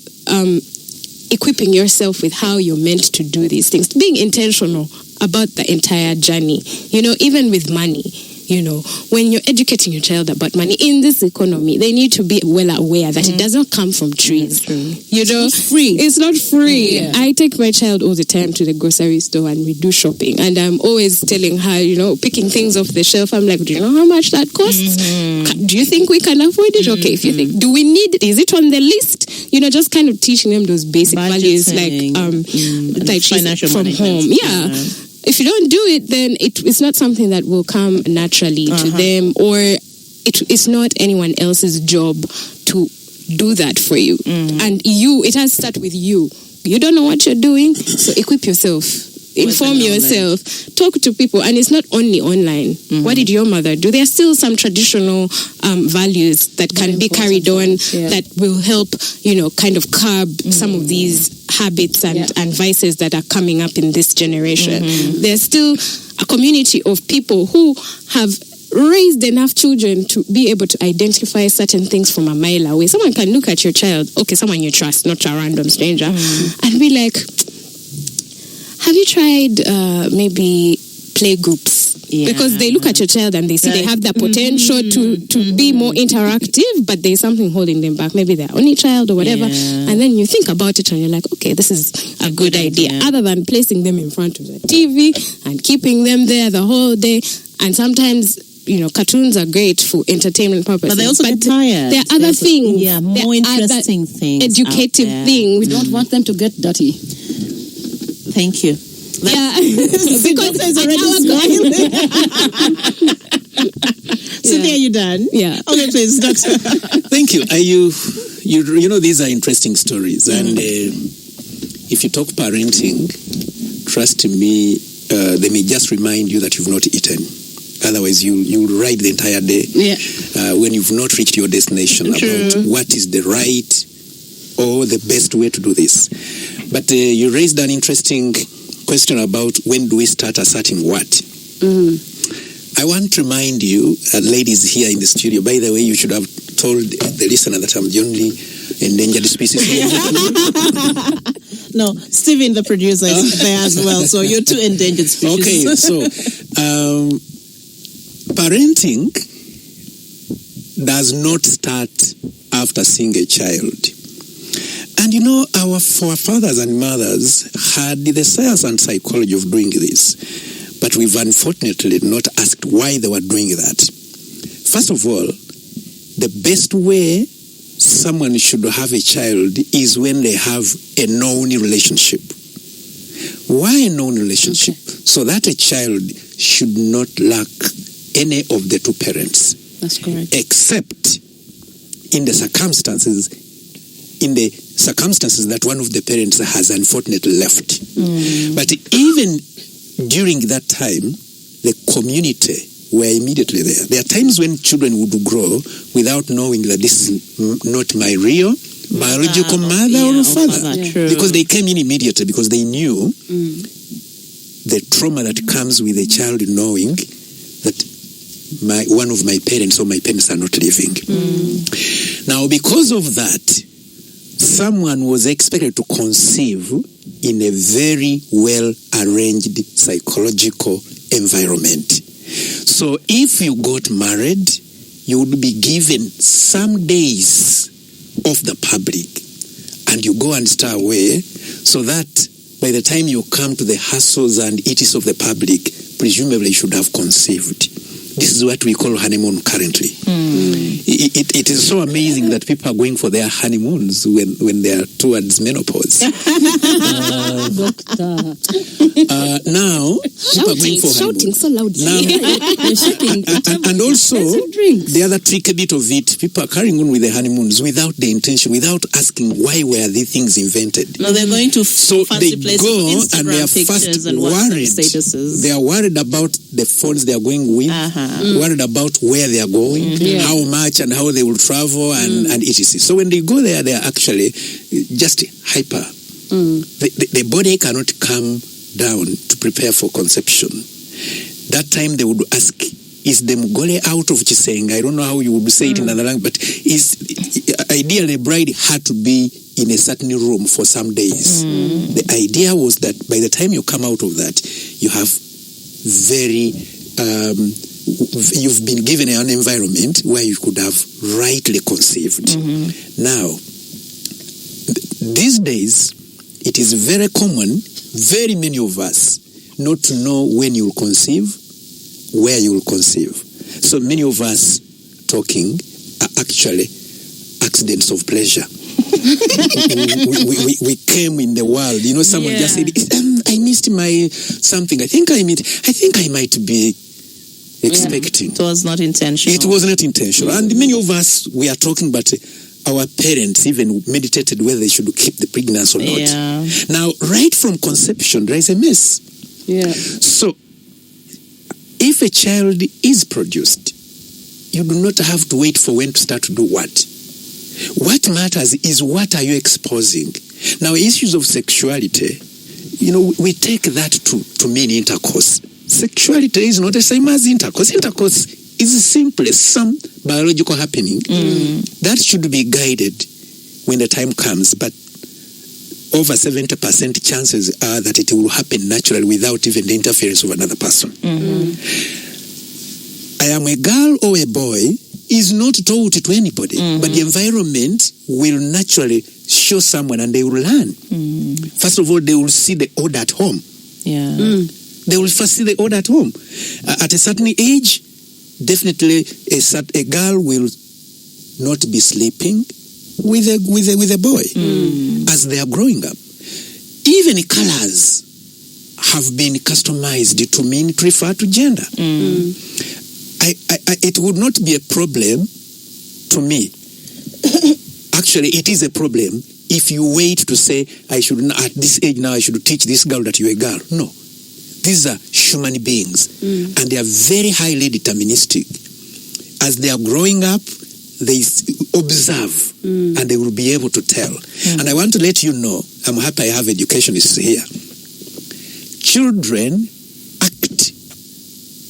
equipping yourself with how you're meant to do these things, being intentional about the entire journey, you know, even with money, you know, when you're educating your child about money in this economy, they need to be well aware that it does not come from trees. You know, it's not free. I take my child all the time to the grocery store and we do shopping, and I'm always telling her, you know, picking things off the shelf. I'm like, do you know how much that costs? Do you think we can afford it? Okay, if you think, do we need it? Is it on the list? You know, just kind of teaching them those basic values like financial from home. If you don't do it, then it's not something that will come naturally to them, or it's not anyone else's job to do that for you. And it has to start with you. You don't know what you're doing, so equip yourself. Inform yourself, talk to people, and it's not only online. What did your mother do? There are still some traditional values that can be carried on that will help, you know, kind of curb some of these habits and vices that are coming up in this generation. There's still a community of people who have raised enough children to be able to identify certain things from a mile away. Someone can look at your child, okay, someone you trust, not a random stranger, and be like, have you tried maybe play groups? Yeah. Because they look at your child and they see they have the potential to be more interactive, but there's something holding them back. Maybe they're only child or whatever. Yeah. And then you think about it and you're like, okay, this is a good idea. Other than placing them in front of the TV and keeping them there the whole day. And sometimes, cartoons are great for entertainment purposes. But they also get tired. There are other things. Yeah, more interesting things. Educative things. We don't want them to get dirty. Thank you. Yeah. Because there's already Cynthia, are you done? Yeah. Okay, please, Doctor. Thank you. These are interesting stories. And if you talk parenting, trust me, they may just remind you that you've not eaten. Otherwise, you'll ride the entire day when you've not reached your destination about what is the right or the best way to do this. But you raised an interesting question about when do we start asserting what. I want to remind you, ladies here in the studio, by the way, you should have told the listener that I'm the only endangered species. No, Steven, the producer, is there as well. So you're two endangered species. Okay, so parenting does not start after seeing a child. And our forefathers and mothers had the science and psychology of doing this, but we've unfortunately not asked why they were doing that. First of all, the best way someone should have a child is when they have a known relationship. Why a known relationship? Okay. So that a child should not lack any of the two parents. That's correct. Except in the circumstances that one of the parents has unfortunately left. But even during that time, the community were immediately there. There are times when children would grow without knowing that this is not my real biological mother or father. Because they came in immediately because they knew the trauma that comes with a child knowing that one of my parents or my parents are not living. Now, because of that, someone was expected to conceive in a very well-arranged psychological environment. So if you got married, you would be given some days of the public and you go and stay away so that by the time you come to the hustles and eats of the public, presumably you should have conceived. This is what we call honeymoon currently. It is so amazing that people are going for their honeymoons when they are towards menopause. Now, people are going for shouting so loudly. And also, the other tricky bit of it, people are carrying on with the honeymoons without the intention, without asking why were these things invented. No, they're going to so fancy they places, go Instagram and they are pictures first and worried. statuses. They are worried about the phones they are going with, worried about where they are going, how much and how they will travel and etc. So when they go there, they are actually just hyper. The body cannot come down to prepare for conception. That time they would ask, is the mugole out of Chisenga? I don't know how you would say it in another language, but ideally the bride had to be in a certain room for some days. The idea was that by the time you come out of that, you have you've been given an environment where you could have rightly conceived. Now, these days, it is very common, very many of us, not to know when you will conceive, where you will conceive. So many of us talking are actually accidents of pleasure. we came in the world. Someone just said, I missed my something. I think I might be expecting. It was not intentional. It was not intentional. And many of us, we are talking about our parents even meditated whether they should keep the pregnancy or not. Now, right from conception, there is a mess. So, if a child is produced, you do not have to wait for when to start to do what. What matters is what are you exposing. Now, issues of sexuality, we take that to mean intercourse, sexuality is not the same as intercourse. Intercourse is simply some biological happening that should be guided when the time comes, but over 70% chances are that it will happen naturally without even the interference of another person. I am a girl or a boy is not taught to anybody, but the environment will naturally show someone and they will learn. First of all, they will see the order at home. They will first see the order at home. At a certain age, definitely a girl will not be sleeping with a boy as they are growing up. Even colors have been customized to mean refer to gender. It would not be a problem to me. Actually, it is a problem if you wait to say, I should at this age now I should teach this girl that you're a girl. No. These are human beings and they are very highly deterministic. As they are growing up, they observe and they will be able to tell. And I want to let you know, I'm happy I have educationists here. Children act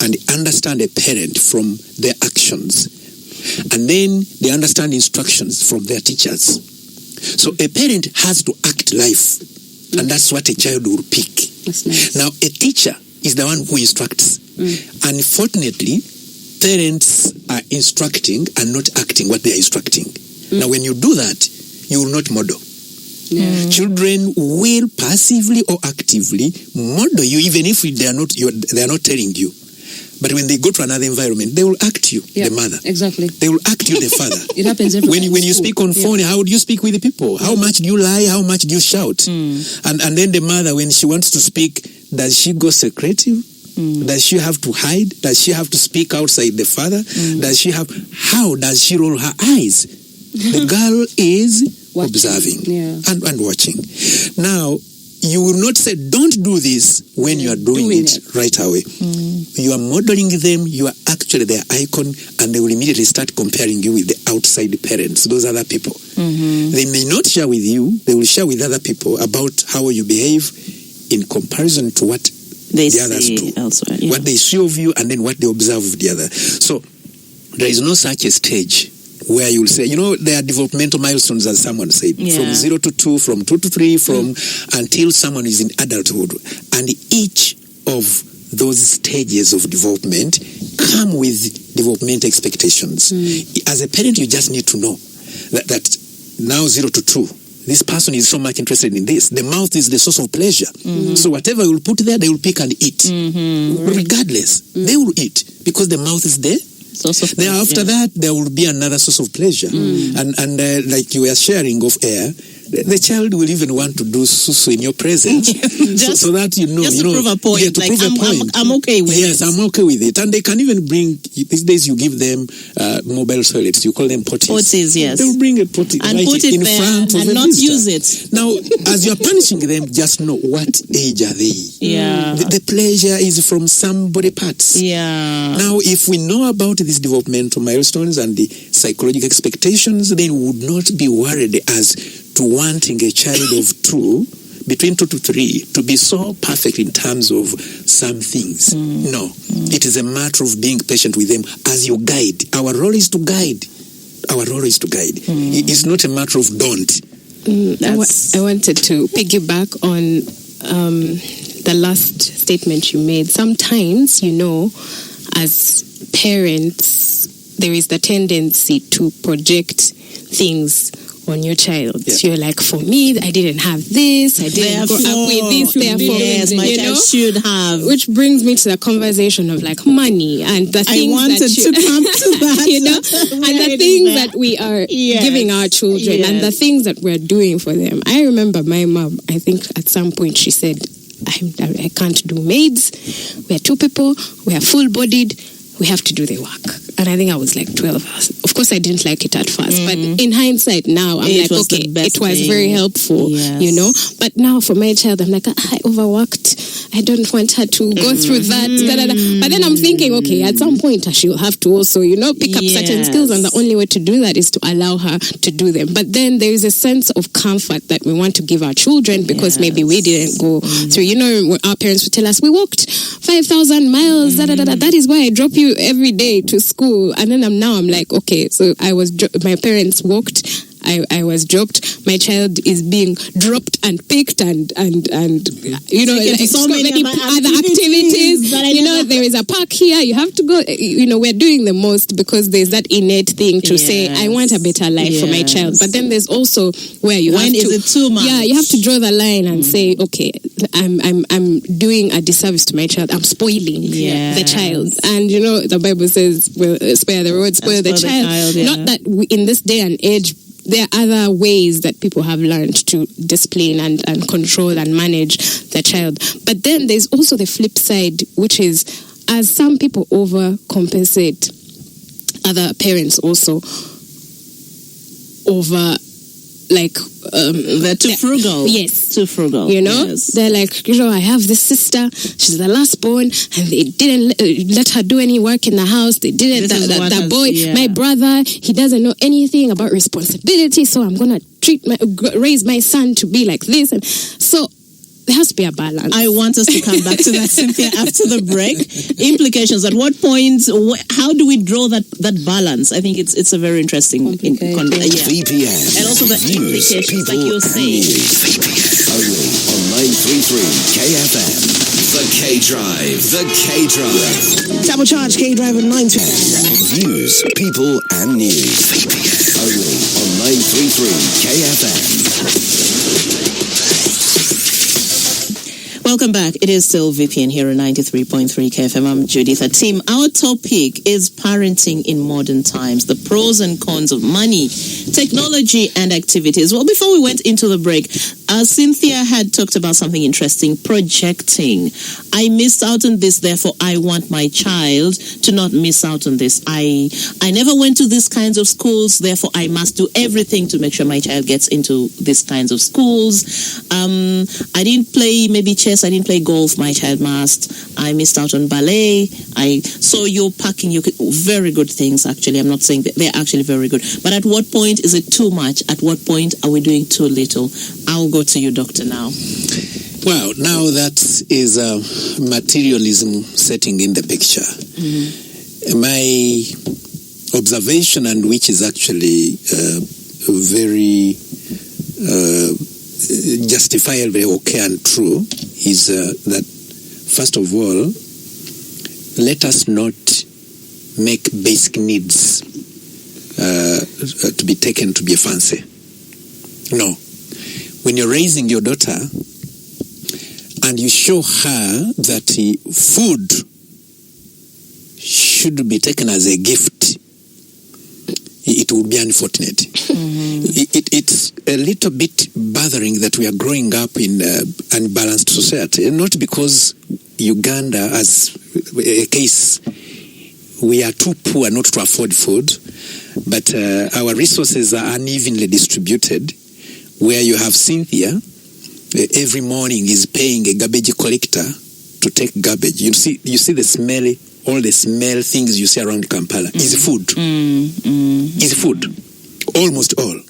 and understand a parent from their actions. And then they understand instructions from their teachers. So a parent has to act life. And that's what a child will pick. That's nice. Now, a teacher is the one who instructs. Unfortunately, parents are instructing and not acting what they are instructing. Now, when you do that, you will not model. Children will passively or actively model you, even if they are not telling you. But when they go to another environment, they will act you, the mother. Exactly. They will act you, the father. It happens everywhere. When you speak on phone, how do you speak with the people? How much do you lie? How much do you shout? And then the mother, when she wants to speak, does she go secretive? Does she have to hide? Does she have to speak outside the father? How does she roll her eyes? The girl is observing and watching. Now, you will not say, don't do this when you are doing it right away. You are modeling them, you are actually their icon, and they will immediately start comparing you with the outside parents, those other people. They may not share with you, they will share with other people about how you behave in comparison to what the others do. Elsewhere, what they see of you and then what they observe of the other. So there is no such a stage where you will say, there are developmental milestones, as someone said, from 0 to 2, from 2 to 3, until someone is in adulthood. And each of those stages of development come with development expectations. As a parent, you just need to know that now 0 to 2, this person is so much interested in this. The mouth is the source of pleasure. So whatever you will put there, they will pick and eat. Regardless, they will eat because the mouth is there. Then after that, there will be another source of pleasure. And like you were sharing off air, the child will even want to do susu in your presence, so that you know, just to prove a point. Yeah, to prove a point. I'm okay with it. Yes, I'm okay with it. And they can even bring, these days you give them mobile toilets. You call them potties. Potties, yes. They will bring a potty and right put it in there front of and the not visitor. use it. Now, as you're punishing them, just know what age are they. The pleasure is from somebody parts. Now, if we know about these developmental milestones and the psychological expectations, then we would not be worried as to wanting a child of 2, between 2 to 3, to be so perfect in terms of some things. No. It is a matter of being patient with them as you guide. Our role is to guide. It's not a matter of don't. I wanted to piggyback on the last statement you made. Sometimes, as parents, there is the tendency to project things on your child. You're like, for me, I didn't have this, I didn't grow up with this, therefore, my child should have. Which brings me to the conversation of like money and the things I wanted to come to that. And the things that we are giving our children and the things that we're doing for them. I remember my mom, I think at some point she said, I can't do maids. We're 2 people, we are full-bodied, we have to do the work. And I think I was like 12. Of course, I didn't like it at first. But in hindsight now, I'm like, okay, it was very helpful, But now for my child, I'm like, I overworked. I don't want her to go through that. But then I'm thinking, okay, at some point she'll have to also, pick up certain skills, and the only way to do that is to allow her to do them. But then there is a sense of comfort that we want to give our children because maybe we didn't go through. Our parents would tell us, we walked 5,000 miles. That is why I drop you every day to school. And then I'm like, okay, so my parents walked. I was dropped. My child is being dropped and picked and so many other activities. There is a park here. You have to go. We're doing the most because there's that innate thing to say, I want a better life for my child. But then there's also where you have to. When is it too much? Yeah, you have to draw the line and say, okay, I'm doing a disservice to my child. I'm spoiling the child. And the Bible says, well, spare the rod, spoil the child. Not that in this day and age, there are other ways that people have learned to discipline and control and manage their child. But then there's also the flip side, which is as some people overcompensate other parents also over they're too frugal. Yes. Too frugal. Yes. They're like, I have this sister, she's the last born, and they didn't let her do any work in the house. They didn't. That boy, my brother, he doesn't know anything about responsibility, so I'm going to raise my son to be like this. And so there has to be a balance. I want us to come back to that, Cynthia, after the break. Implications. At what point? How do we draw that balance? I think it's a very interesting VPN. And also the implications, like you're saying. Only on 933 KFM. The K-Drive. The K-Drive. Double charge K-Drive at 920. Views, people, and news. Only on 933 KFM. Welcome back. It is still VPN here at 93.3 KFM. I'm Judith. Team, our topic is parenting in modern times, the pros and cons of money, technology, and activities. Well, before we went into the break, Cynthia had talked about something interesting, projecting. I missed out on this, therefore I want my child to not miss out on this. I never went to these kinds of schools, therefore I must do everything to make sure my child gets into these kinds of schools. I didn't play maybe chess, I didn't play golf, my child must. I missed out on ballet. So you're packing very good things, actually. I'm not saying that they're actually very good. But at what point is it too much? At what point are we doing too little? I'll go to you, Doctor, now. Well, now that is a materialism setting in the picture. Mm-hmm. My observation, and which is actually very justifiable, okay, and true, is that, first of all, let us not make basic needs to be taken to be a fancy. No. When you're raising your daughter and you show her that food should be taken as a gift, it would be unfortunate. Mm-hmm. It's a little bit bothering that we are growing up in an unbalanced society, not because Uganda, as a case, we are too poor not to afford food, but our resources are unevenly distributed, where you have Cynthia every morning is paying a garbage collector to take garbage. You see the smelly, all the smell things you see around Kampala is food. Is food, almost all.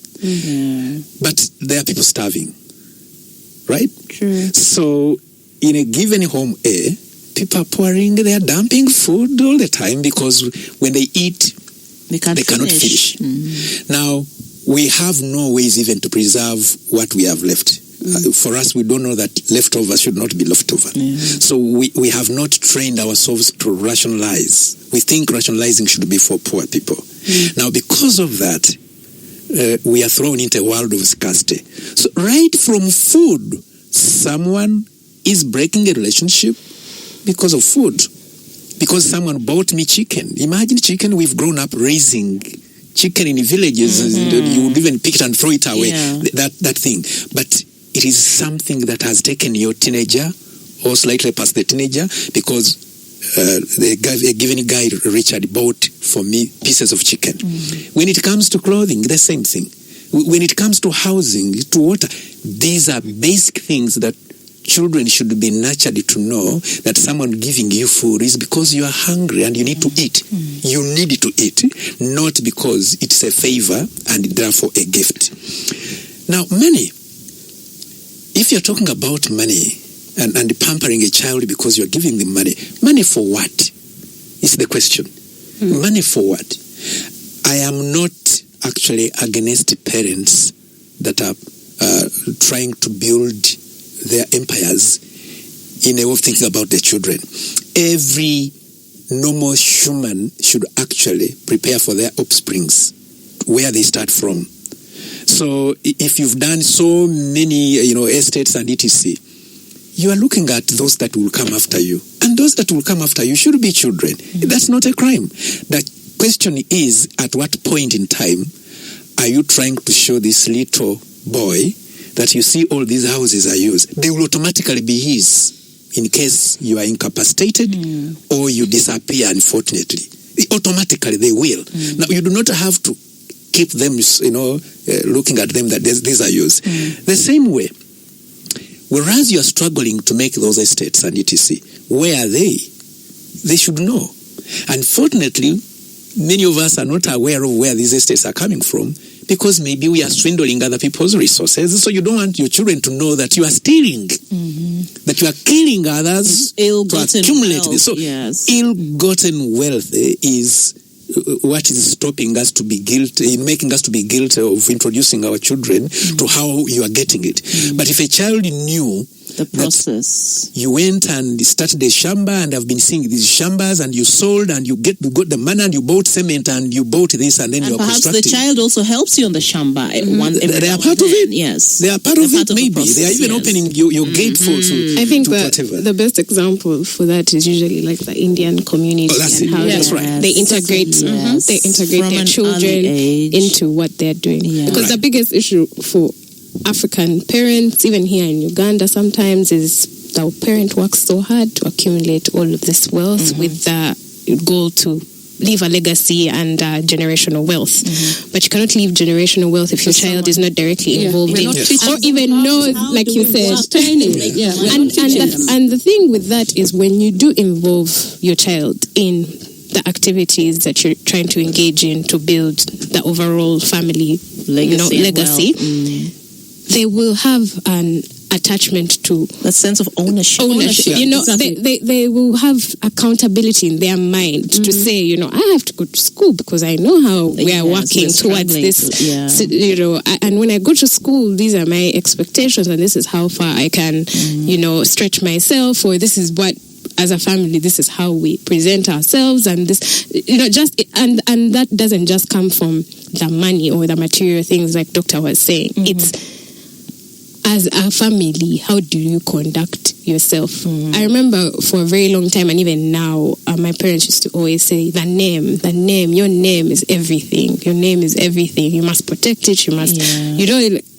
But there are people starving, right? True. So in a given home A, people are pouring, they are dumping food all the time because when they eat, they cannot finish. Now, we have no ways even to preserve what we have left. For us, we don't know that leftover should not be leftover. So we have not trained ourselves to rationalize. We think rationalizing should be for poor people. Now, because of that, we are thrown into a world of scarcity. So right from food, someone is breaking a relationship because of food. Because someone bought me chicken. Imagine chicken, we've grown up raising chicken in villages. You would even pick it and throw it away. That thing. But it is something that has taken your teenager or slightly past the teenager, because a given guy, Richard, bought for me pieces of chicken. When it comes to clothing, the same thing. When it comes to housing, to water, these are basic things that children should be nurtured to know that someone giving you food is because you are hungry and you need to eat. You need to eat, not because it's a favor and therefore a gift. Now, money, if you're talking about money and pampering a child because you're giving them money for what is the question? Money for what? I am not actually against parents that are trying to build their empires in a way of thinking about the children. Every normal human should actually prepare for their offsprings, where they start from. So if you've done so many, estates and etc., you are looking at those that will come after you. And those that will come after you should be children. That's not a crime. The question is, at what point in time are you trying to show this little boy that you see all these houses are yours? They will automatically be his in case you are incapacitated or you disappear, unfortunately. Automatically they will. Now, you do not have to keep them, looking at them that these are yours. The same way, whereas you are struggling to make those estates and etc., where are they? They should know. Unfortunately, many of us are not aware of where these estates are coming from because maybe we are swindling other people's resources. So you don't want your children to know that you are stealing, that you are killing others to accumulate this. So ill-gotten wealth is what is stopping us to be guilty, making us to be guilty of introducing our children to how you are getting it. But if a child knew the process, you went and started a shamba and have been seeing these shambas and you sold and you got the money and you bought cement and you bought this and then you are constructing. Perhaps the child also helps you on the shamba. They are part of it. Yes, they are part of it. Maybe they are even opening your gate for. I think the best example for that is usually like the Indian community and how they integrate their children into what they're doing. Because the biggest issue for African parents, even here in Uganda, sometimes is the parent works so hard to accumulate all of this wealth with the goal to leave a legacy and generational wealth. But you cannot leave generational wealth if your child is not directly involved in or even knows, like you said. And the thing with that is when you do involve your child in the activities that you're trying to engage in to build the overall family legacy, they will have an attachment to a sense of ownership. Exactly. They will have accountability in their mind to say, I have to go to school because I know how we are working towards this. And when I go to school, these are my expectations, and this is how far I can, stretch myself, or this is what, as a family, this is how we present ourselves, and this, and that doesn't just come from the money or the material things, like Doctor was saying. It's as a family, how do you conduct yourself? I remember for a very long time, and even now, my parents used to always say, your name is everything. Your name is everything. You must protect it. You must,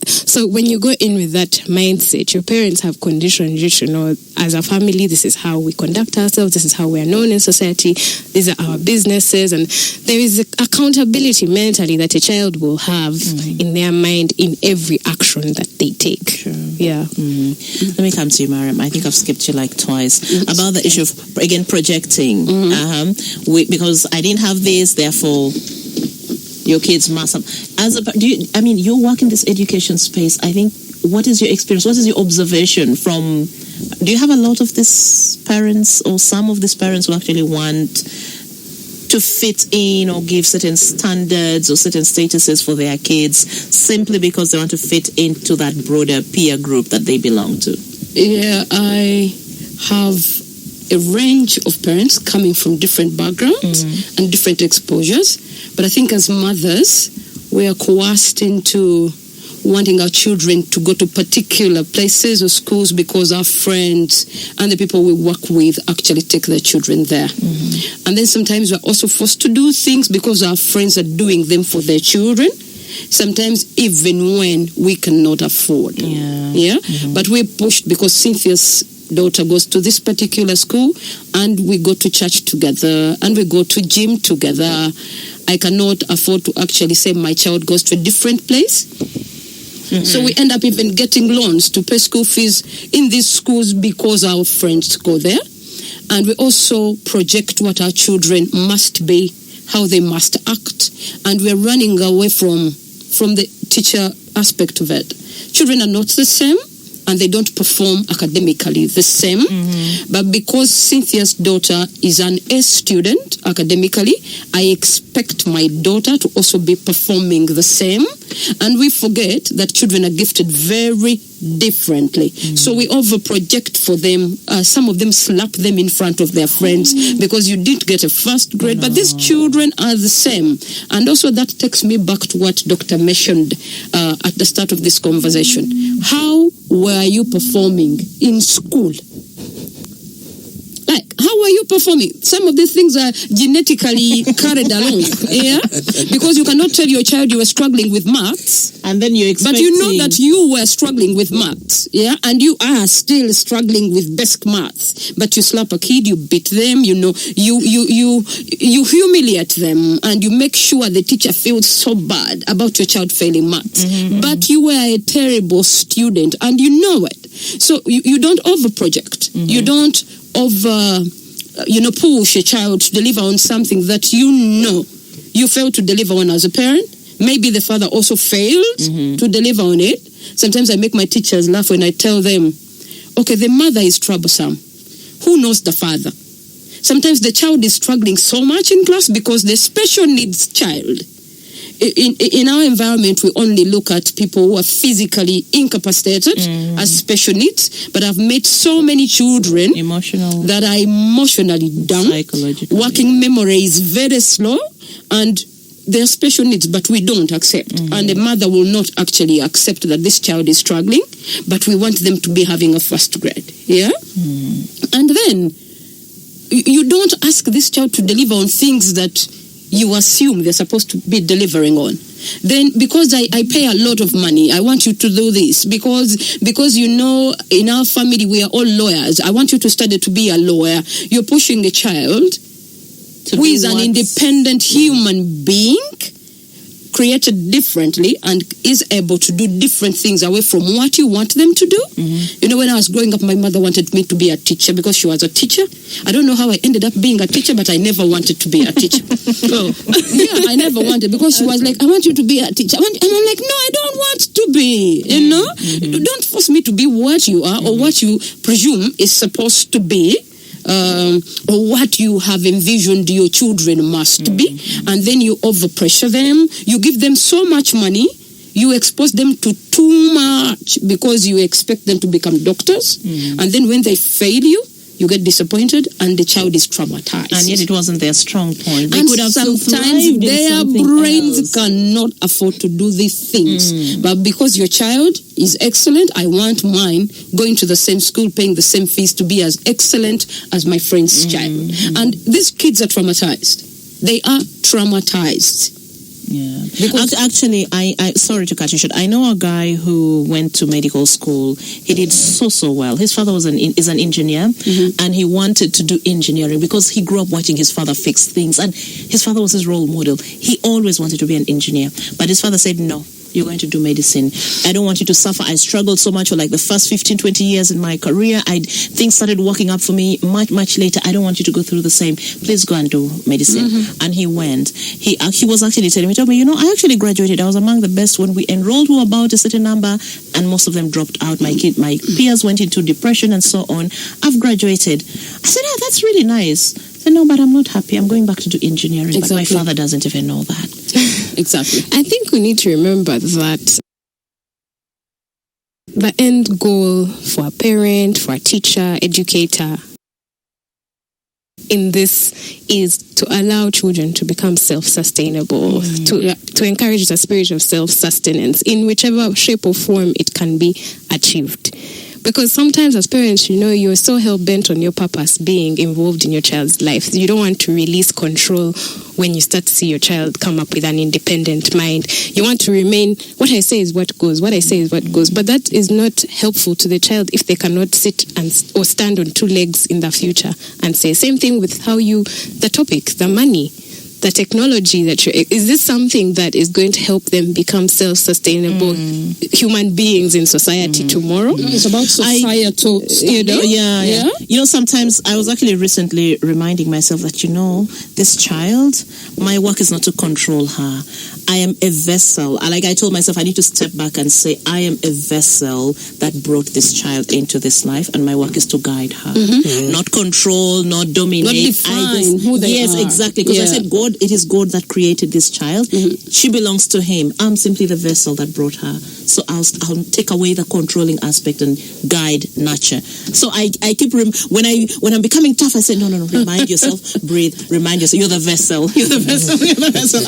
So when you go in with that mindset, your parents have conditioned you to know, as a family, this is how we conduct ourselves. This is how we are known in society. These are our businesses. And there is accountability mentally that a child will have in their mind in every action that they take. Sure. Yeah. Let me come to you, Mariam. I think I've skipped you like twice about the issue of, again, projecting. Because I didn't have this, therefore your kids must have. You work in this education space. I think, what is your experience? What is your observation from? Do you have a lot of these parents, or some of these parents who actually want to fit in or give certain standards or certain statuses for their kids simply because they want to fit into that broader peer group that they belong to? Yeah, I have a range of parents coming from different backgrounds and different exposures. But I think as mothers, we are coerced into wanting our children to go to particular places or schools because our friends and the people we work with actually take their children there. And then sometimes we're also forced to do things because our friends are doing them for their children, sometimes even when we cannot afford. But we're pushed because Cynthia's daughter goes to this particular school and we go to church together and we go to gym together. I cannot afford to actually say my child goes to a different place. So we end up even getting loans to pay school fees in these schools because our friends go there. And we also project what our children must be, how they must act. And we're running away from the teacher aspect of it. Children are not the same, and they don't perform academically the same. But because Cynthia's daughter is an A student academically, I expect my daughter to also be performing the same. And we forget that children are gifted very differently. So we over-project for them. Some of them slap them in front of their friends because you didn't get a first grade. But these children are the same. And also that takes me back to what Dr. mentioned at the start of this conversation. How were you performing in school? Like, how are you performing? Some of these things are genetically carried along, yeah? Because you cannot tell your child you were struggling with maths, And then you're expecting... but you know that you were struggling with maths, yeah? And you are still struggling with basic maths. But you slap a kid, you beat them, you know, you humiliate them, and you make sure the teacher feels so bad about your child failing maths. But you were a terrible student, and you know it. So you don't over-project. You don't push a child to deliver on something that you know you failed to deliver on as a parent. Maybe the father also failed to deliver on it. Sometimes I make my teachers laugh when I tell them, okay, the mother is troublesome. Who knows the father? Sometimes the child is struggling so much in class because the special needs child. In our environment, we only look at people who are physically incapacitated as special needs, but I've met so many children that are emotionally down, working memory is very slow, and they're special needs, but we don't accept. And the mother will not actually accept that this child is struggling, but we want them to be having a first grade. Yeah? And then you don't ask this child to deliver on things that you assume they're supposed to be delivering on. Then because I pay a lot of money, I want you to do this. Because you know, in our family we are all lawyers. I want you to study to be a lawyer. You're pushing a child who is an independent human being, created differently, and is able to do different things away from what you want them to do. You know, when I was growing up, my mother wanted me to be a teacher because she was a teacher. I don't know how I ended up being a teacher, but I never wanted to be a teacher. I never wanted, because she was like, I want you to be a teacher. And I'm like, no, I don't want to be, you know? Don't force me to be what you are or what you presume is supposed to be. Or what you have envisioned your children must be, and then you overpressure them, you give them so much money, you expose them to too much because you expect them to become doctors, and then when they fail you get disappointed, and the child is traumatized. And yet it wasn't their strong point. They and could have sometimes their brains cannot afford to do these things. But because your child is excellent, I want mine going to the same school, paying the same fees to be as excellent as my friend's child. And these kids are traumatized. They are traumatized. Yeah, because actually, I sorry to cut you short. I know a guy who went to medical school. He did so well. His father is an engineer, and he wanted to do engineering because he grew up watching his father fix things, and his father was his role model. He always wanted to be an engineer, but his father said, no, you're going to do medicine. I don't want you to suffer. I struggled so much for like the first 15, 20 years in my career. Things started working up for me much later. I don't want you to go through the same. Please go and do medicine. And he went. He was actually telling me, I actually graduated. I was among the best when we enrolled. We were about a certain number, and most of them dropped out. My peers went into depression and so on. I've graduated. I said, that's really nice. I said, no, but I'm not happy. I'm going back to do engineering. Exactly. But my father doesn't even know that. Exactly. I think we need to remember that the end goal for a parent, for a teacher, educator in this is to allow children to become self-sustainable, to encourage the spirit of self-sustenance in whichever shape or form it can be achieved. Because sometimes as parents, you're so hell-bent on your purpose being involved in your child's life. You don't want to release control when you start to see your child come up with an independent mind. You want to remain, what I say is what goes, what I say is what goes. But that is not helpful to the child if they cannot sit or stand on two legs in the future and say. Same thing with the topic, the money. the technology is this something that is going to help them become self-sustainable human beings in society tomorrow? It's about societal stuff. Yeah. Sometimes I was actually recently reminding myself that, this child, my work is not to control her. I am a vessel. Like I told myself, I need to step back and say, I am a vessel that brought this child into this life, and my work is to guide her. Not control, not dominate. Not define who they are. Yes, exactly. Because I said, God, it is God that created this child. She belongs to Him. I'm simply the vessel that brought her. So I'll take away the controlling aspect and guide, nurture. So I keep when I'm becoming tough, I say, no. Remind yourself, breathe. Remind yourself, you're the vessel. You're the vessel. You're the vessel.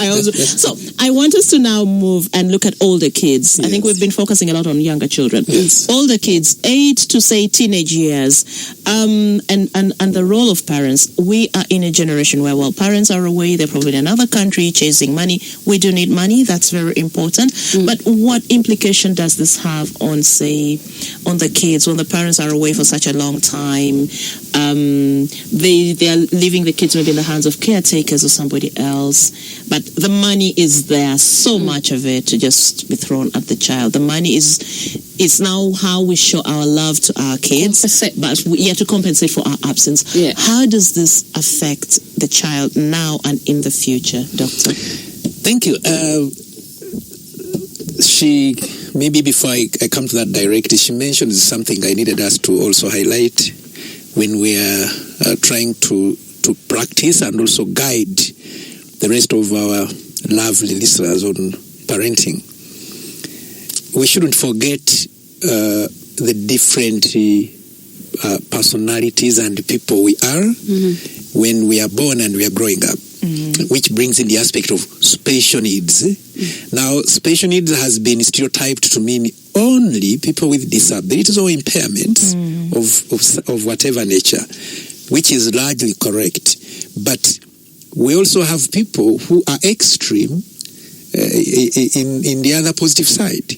So I want us to now move and look at older kids. Yes. I think we've been focusing a lot on younger children. Yes. Older kids, 8 to say teenage years, and the role of parents. We are in a generation where, while parents are away, they're probably in another country chasing money. We do need money. That's very important. But what implication does this have on the kids when the parents are away for such a long time? They are leaving the kids maybe in the hands of caretakers or somebody else, but the money is there, so much of it to just be thrown at the child. The money is now how we show our love to our kids, but we have to compensate for our absence. How does this affect the child now and in the future, Doctor? Thank you. Maybe before I come to that directly, she mentioned something I needed us to also highlight when we are trying to practice and also guide the rest of our lovely listeners on parenting. We shouldn't forget the different personalities and people we are when we are born and we are growing up, which brings in the aspect of special needs. Now, special needs has been stereotyped to mean only people with disabilities or impairments of whatever nature, which is largely correct. But we also have people who are extreme in the other positive side.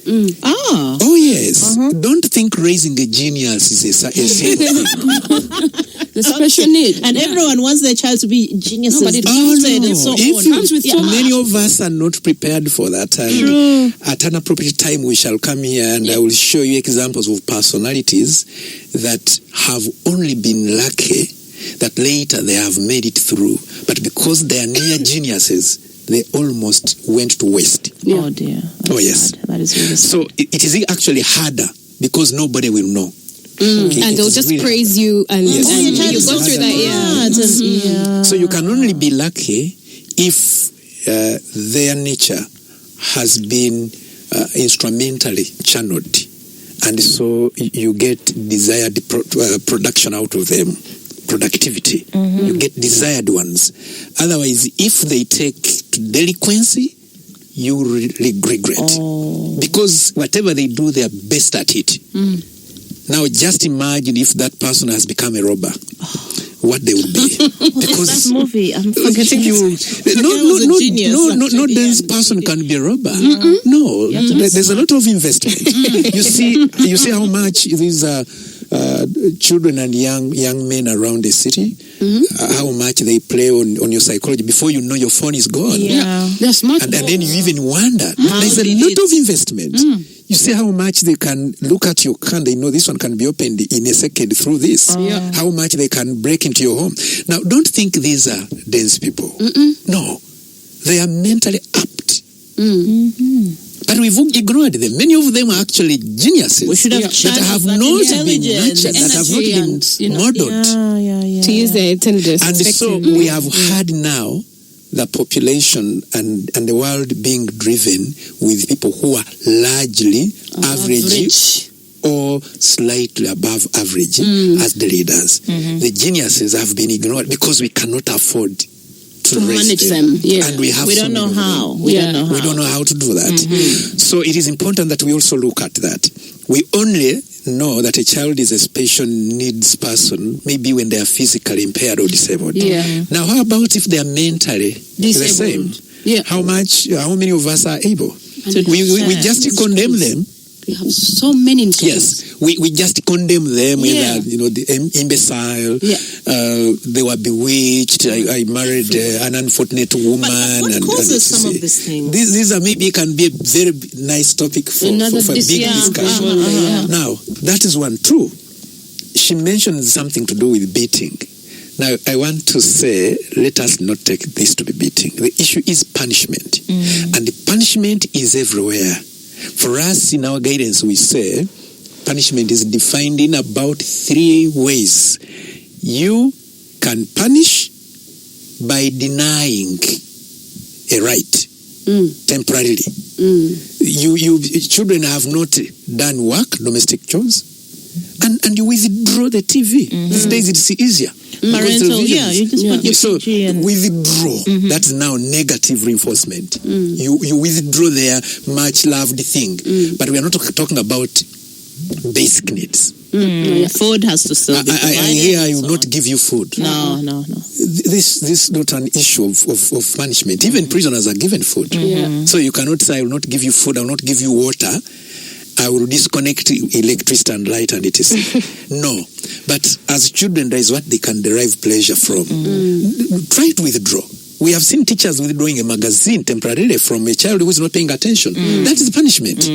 Oh yes. Don't think raising a genius is a the special need. And everyone wants their child to be geniuses. No, but it and so on. Many of us are not prepared for that. And at an appropriate time, we shall come here and I will show you examples of personalities that have only been lucky that later they have made it through. But because they are near geniuses, they almost went to waste. Oh dear. That's yes. Sad. That is really sad. So it is actually harder because nobody will know. And they'll just really praise you and you go through that. So you can only be lucky if their nature has been instrumentally channeled, and so you get desired production out of them. Productivity. You get desired ones. Otherwise, if they take to delinquency, you regret. Because whatever they do, they are best at it. Now, just imagine if that person has become a robber. What they would be. Because that movie, I'm forgetting no dense person can be a robber. No, there's a lot of investment. You see how much these children and young men around the city, how much they play on your psychology. Before you know, your phone is gone. They're smart. And then you even wonder. There's a lot of investment. You see how much they can look at your car. They know this one can be opened in a second through this. How much they can break into your home. Now, don't think these are dense people. No, they are mentally apt. But we've ignored them. Many of them are actually geniuses. We should have that have not been nurtured, that have not been modeled. To use the intelligence. And so we have had now the population and the world being driven with people who are largely average or slightly above average as the leaders. The geniuses have been ignored because we cannot afford to manage them. And we don't know how. We don't know how to do that. So it is important that we also look at that. We only know that a child is a special needs person maybe when they are physically impaired or disabled. Now, how about if they are mentally the same? How many of us are able? We just condemn them We have so many in schools. Yes, we just condemn them, Yeah. whether, the imbecile, Yeah. they were bewitched, I married an unfortunate woman. What causes some of these things? These are maybe can be a very nice topic for big discussion. Now, that is one. True. She mentioned something to do with beating. Now, I want to say, let us not take this to be beating. The issue is punishment. And the punishment is everywhere. For us, in our guidance, we say punishment is defined in about 3 ways. You can punish by denying a right temporarily. You children have not done work, domestic chores, and you withdraw the TV. These days it's easier. Parental, you just put your So PG and withdraw. That's now negative reinforcement. You withdraw their much loved thing, but we are not talking about basic needs. food has to still be provided. I hear I will not give you food. No. This is not an issue of punishment. Even prisoners are given food. So you cannot say I will not give you food, I will not give you water, I will disconnect electricity and light, and it is no. But as children, there is what they can derive pleasure from. Try to withdraw. We have seen teachers withdrawing a magazine temporarily from a child who is not paying attention. That is punishment.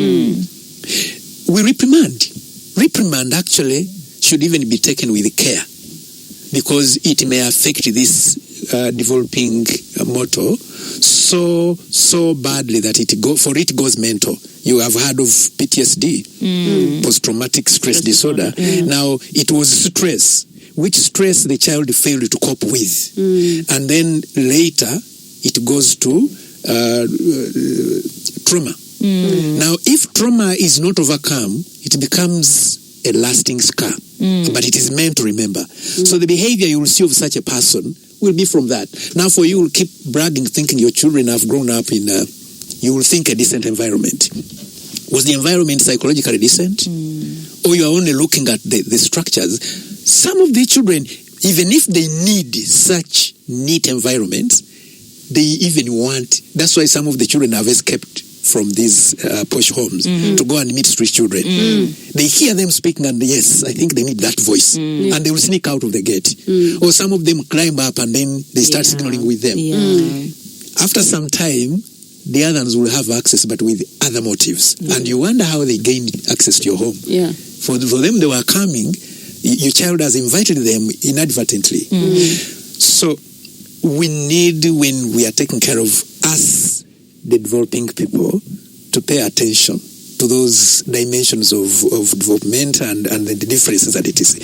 We reprimand. Reprimand actually should even be taken with care, because it may affect this developing motor so badly that it goes mental. You have heard of PTSD, post-traumatic stress disorder. Now, it was stress, which stress the child failed to cope with. And then later, it goes to trauma. Now, if trauma is not overcome, it becomes a lasting scar. But it is meant to remember. So the behavior you will see of such a person will be from that. Now, for you, will keep bragging, thinking your children have grown up in you will think a decent environment. Was the environment psychologically decent? Or you are only looking at the structures? Some of the children, even if they need such neat environments, they even want, that's why some of the children have escaped from these posh homes to go and meet street children. They hear them speaking, and yes, I think they need that voice. And they will sneak out of the gate. Or some of them climb up and then they start signaling with them. After some time, the others will have access, but with other motives. And you wonder how they gained access to your home. For them, they were coming. Your child has invited them inadvertently. So we need, when we are taking care of us, the developing people, to pay attention to those dimensions of development and the differences that it is.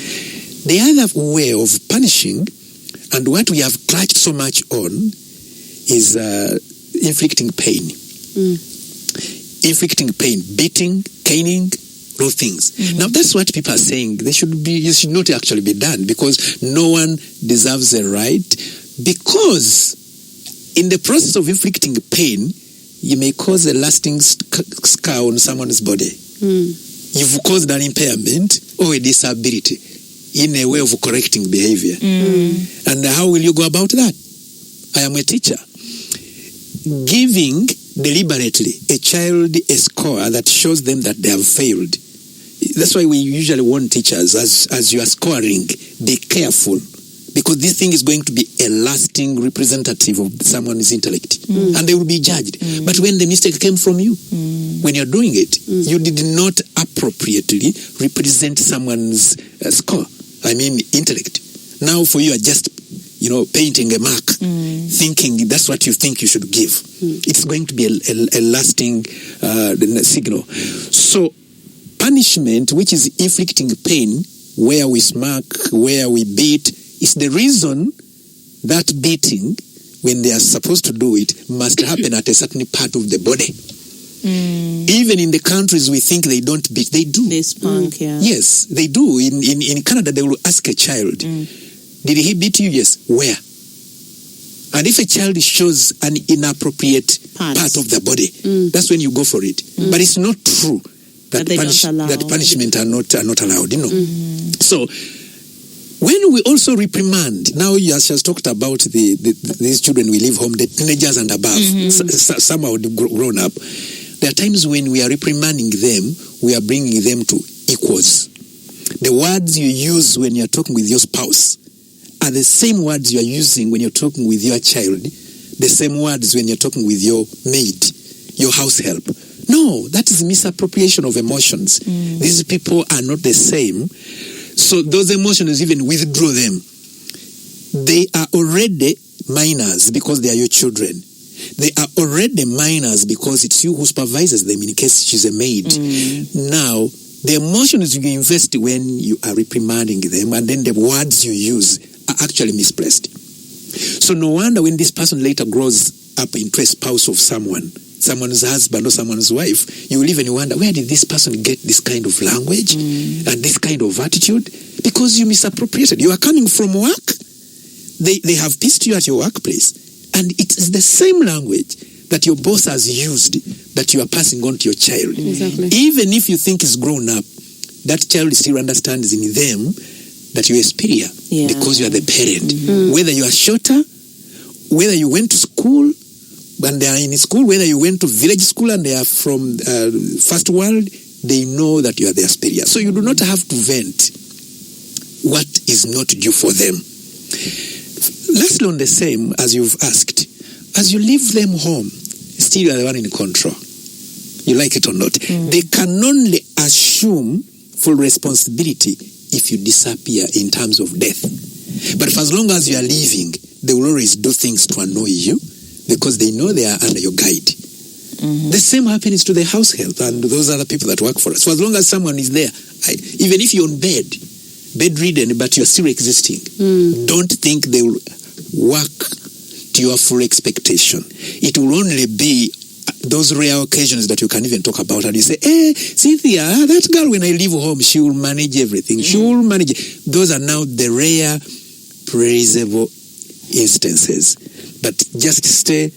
The other way of punishing, and what we have clutched so much on, is inflicting pain. Inflicting pain, beating, caning, those things. Now that's what people are saying. It should not actually be done, because no one deserves a right. Because in the process of inflicting pain, you may cause a lasting scar on someone's body. You've caused an impairment or a disability in a way of correcting behavior. And how will you go about that? I am a teacher. Giving deliberately a child a score that shows them that they have failed. That's why we usually warn teachers, as you are scoring, be careful. Because this thing is going to be a lasting representative of someone's intellect. And they will be judged. But when the mistake came from you, when you're doing it, you did not appropriately represent someone's score. I mean, intellect. Now for you are just, painting a mark, thinking that's what you think you should give. It's going to be a lasting signal. So punishment, which is inflicting pain, where we smack, where we beat, is the reason that beating, when they are supposed to do it, must happen at a certain part of the body. Even in the countries we think they don't beat, they do. They spank, Yes, they do. In Canada, they will ask a child, did he beat you? Yes. Where? And if a child shows an inappropriate part of the body, that's when you go for it. But it's not true that punishment are not allowed. So when we also reprimand, now she has talked about these children we leave home, the teenagers and above, some are grown up. There are times when we are reprimanding them, we are bringing them to equals. The words you use when you're talking with your spouse are the same words you are using when you're talking with your child, the same words when you're talking with your maid, your house help. No, that is misappropriation of emotions. These people are not the same. So those emotions, even withdraw them. They are already minors because they are your children. They are already minors because it's you who supervises them in case she's a maid. Now, the emotions you invest when you are reprimanding them, and then the words you use are actually misplaced. So no wonder when this person later grows up into a spouse of someone's husband or someone's wife, you will even wonder, where did this person get this kind of language and this kind of attitude? Because you misappropriated. You are coming from work. They have pissed you at your workplace. And it is the same language that your boss has used that you are passing on to your child. Exactly. Even if you think it's grown up, that child still understands in them that you're superior because you are the parent. Whether you are shorter, whether you went to school and they are in school, whether you went to village school and they are from first world, they know that you are their superior. So you do not have to vent what is not due for them. Lastly, on the same, as you've asked, as you leave them home, still you are the one in control. You like it or not. They can only assume full responsibility if you disappear in terms of death. But for as long as you are leaving, they will always do things to annoy you because they know they are under your guide. The same happens to the house help and those other people that work for us. For as long as someone is there, even if you're on bedridden, but you're still existing, don't think they will work to your full expectation. It will only be those rare occasions that you can even talk about and you say, Cynthia, that girl, when I leave home, she will manage everything. She will manage it. Those are now the rare, praisable instances. But just stay,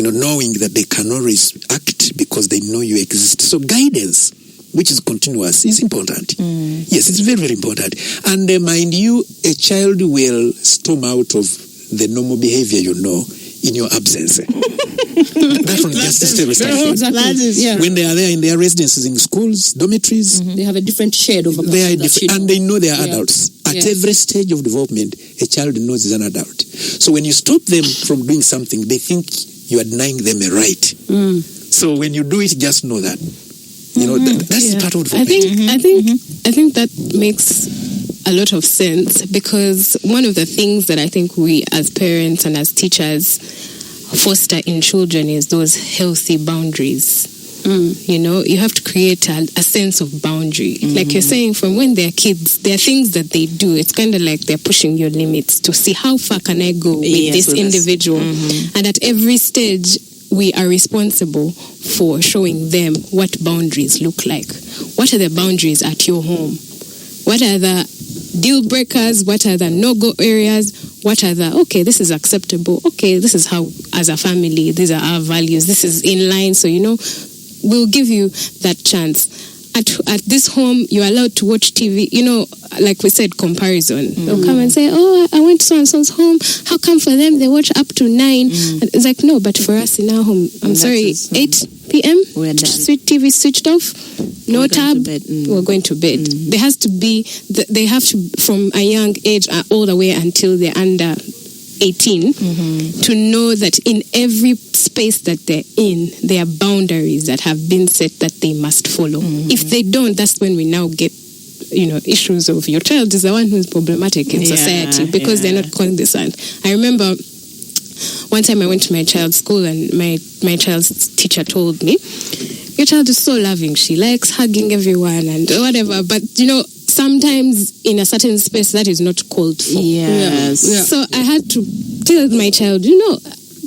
knowing that they can always act because they know you exist. So guidance, which is continuous, is important. Yes, it's very, very important. And mind you, a child will storm out of the normal behavior in your absence. That one just Exactly. When they are there in their residences, in schools, dormitories, They have a different shade of a they are person different, and they know they are adults. At every stage of development, a child knows he's an adult. So when you stop them from doing something, they think you are denying them a right. So when you do it, just know that. That's part of development. I think that makes a lot of sense, because one of the things that I think we as parents and as teachers foster in children is those healthy boundaries. You have to create a sense of boundary. Like you're saying, from when they're kids, there are things that they do. It's kind of like they're pushing your limits to see how far can I go with this individual. And at every stage, we are responsible for showing them what boundaries look like. What are the boundaries at your home? What are the deal breakers? What are the no-go areas? What are the, okay, this is acceptable. Okay, this is how, as a family, these are our values. This is in line. So, we'll give you that chance. At this home, you're allowed to watch TV. Like we said, comparison. They'll come and say, I went to so-and-so's home. How come for them they watch up to 9? And it's like, no, but for us in our home, I'm sorry, 8 p.m., TV switched off, no tab, we're going to bed. There has to be, they have to, from a young age all the way until they're under 18, to know that in every space that they're in, there are boundaries that have been set that they must follow. If they don't, that's when we now get issues of your child is the one who's problematic in society because they're not cognizant. I remember one time I went to my child's school and my child's teacher told me, your child is so loving, she likes hugging everyone and whatever, but sometimes in a certain space that is not called for. So I had to tell my child,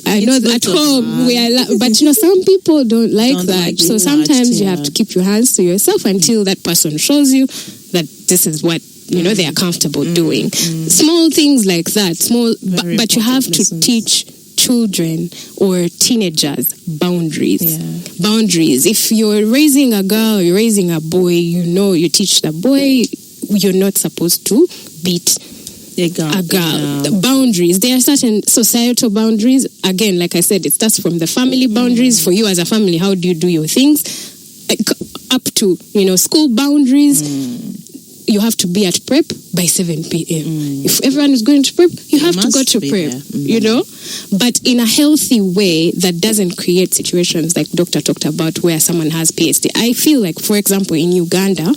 I know that at home we are, but some people don't like that. So sometimes you have to keep your hands to yourself until that person shows you that this is what they are comfortable doing. Small things like that, but you have to teach children or teenagers boundaries. Boundaries. If you're raising a girl, you're raising a boy, you teach the boy you're not supposed to beat a girl. The boundaries. There are certain societal boundaries. Again, like I said, it starts from the family boundaries. For you as a family, how do you do your things? up to, school boundaries. You have to be at prep by 7 p.m. If everyone is going to prep, you have to go to prep, But in a healthy way that doesn't create situations like Doctor talked about where someone has PhD. I feel like, for example, in Uganda,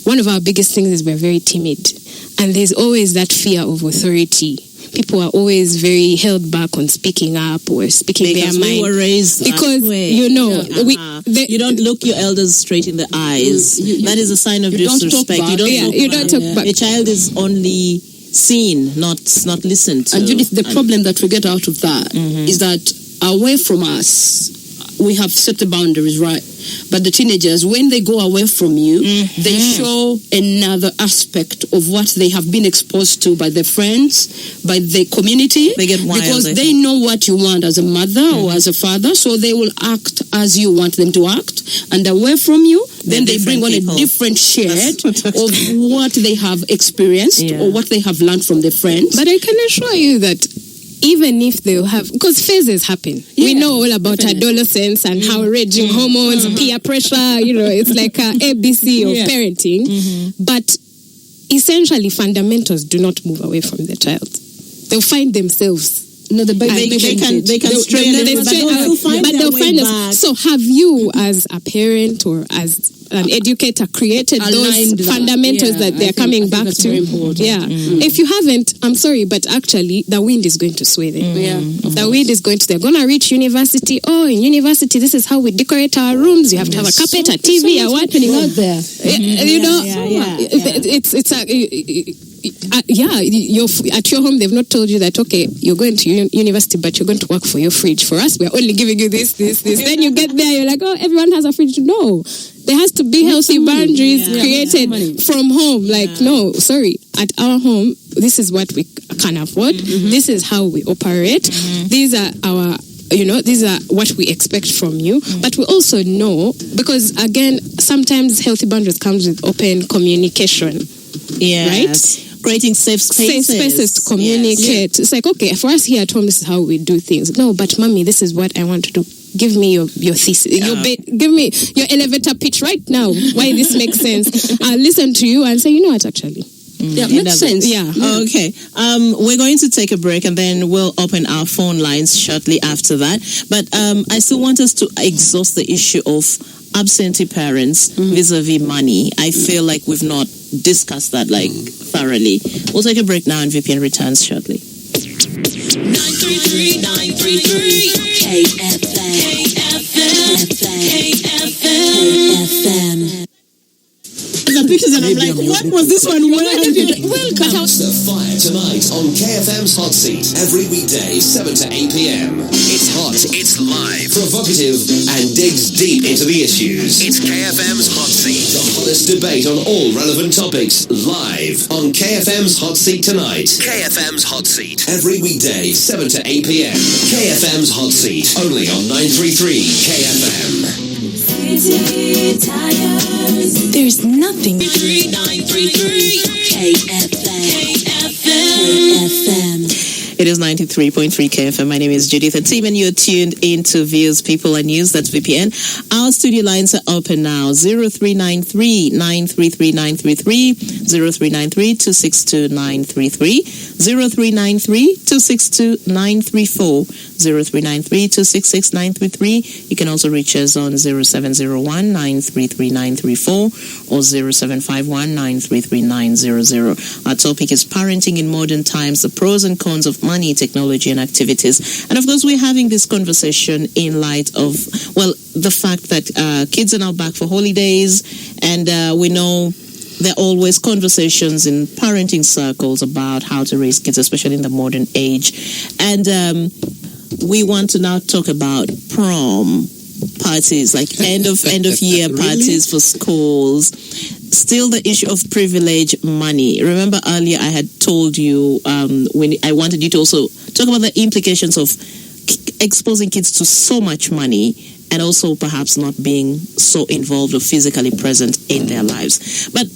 one of our biggest things is we're very timid. And there's always that fear of authority. People are always very held back on speaking up or speaking their mind. We were raised because, that way. you don't look your elders straight in the eyes. That is a sign of disrespect. You don't talk back. A child is only seen, not listened to. And Judith, the problem that we get out of that is that away from us, we have set the boundaries, right? But the teenagers, when they go away from you, they show another aspect of what they have been exposed to by their friends, by the community. They get wild, because they know what you want as a mother or as a father, so they will act as you want them to act. And away from you, then they bring on a different shade of what they have experienced or what they have learned from their friends. But I can assure you that even if they have, because phases happen. We know all about adolescence and how raging hormones, peer pressure, it's like a ABC of parenting. But essentially, fundamentals do not move away from the child. They'll find themselves. No, they can stray, but they'll find us. So have you, as a parent or as an educator, created those fundamentals that they're coming back to? If you haven't, I'm sorry, but actually the wind is going to sway them. The wind is they're going to reach university. Oh, in university, this is how we decorate our rooms. You have to have a carpet, a TV, a what? Happening out there. You're at your home. They've not told you that, okay, you're going to university, but you're going to work for your fridge. For us, we're only giving you this. Then you get there, you're like, oh, everyone has a fridge. No, there has to be healthy boundaries created from home. No, sorry, at our home, this is what we can afford. This is how we operate. These are our these are what we expect from you. But we also know, because again, sometimes healthy boundaries comes with open communication. Right? Creating safe spaces to communicate. It's like, okay, for us here at home, this is how we do things. No, but mommy, this is what I want to do. Give me your thesis. Give me your elevator pitch right now. Why this makes sense. I'll listen to you and say, you know what, actually. Makes sense. Okay. We're going to take a break and then we'll open our phone lines shortly after that. But I still want us to exhaust the issue of absentee parents vis-a-vis money. I feel like we've not discussed that thoroughly. We'll take a break now and VPN returns shortly. 933 KFM. The pictures and I'm like, what was this one? Welcome. The Fire tonight on KFM's Hot Seat every weekday 7 to 8 p.m. It's hot, it's live, provocative, and digs deep into the issues. It's KFM's Hot Seat, the hottest debate on all relevant topics, live on KFM's Hot Seat tonight. KFM's Hot Seat every weekday 7 to 8 p.m. KFM's Hot Seat only on 933 KFM. There's nothing. 933 KFM. It is 93.3 KFM. My name is Judith Atim, and you're tuned into Views, People and News. That's VPN. Our studio lines are open now. 0393 933 933, 0393 262 933, 0393 262 934, 0393 266 933. You can also reach us on 0701 933 934 or 0751 933 900. Our topic is parenting in modern times, the pros and cons of money, technology, and activities. And of course, we're having this conversation in light of, the fact that kids are now back for holidays, and we know there are always conversations in parenting circles about how to raise kids, especially in the modern age. And we want to now talk about prom parties, like end of year parties for schools. Still the issue of privilege money. Remember earlier I had told you when I wanted you to also talk about the implications of exposing kids to so much money and also perhaps not being so involved or physically present in their lives. But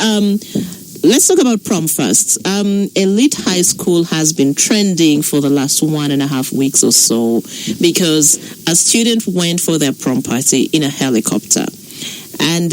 let's talk about prom first. Elite High School has been trending for the last 1.5 weeks or so because a student went for their prom party in a helicopter. And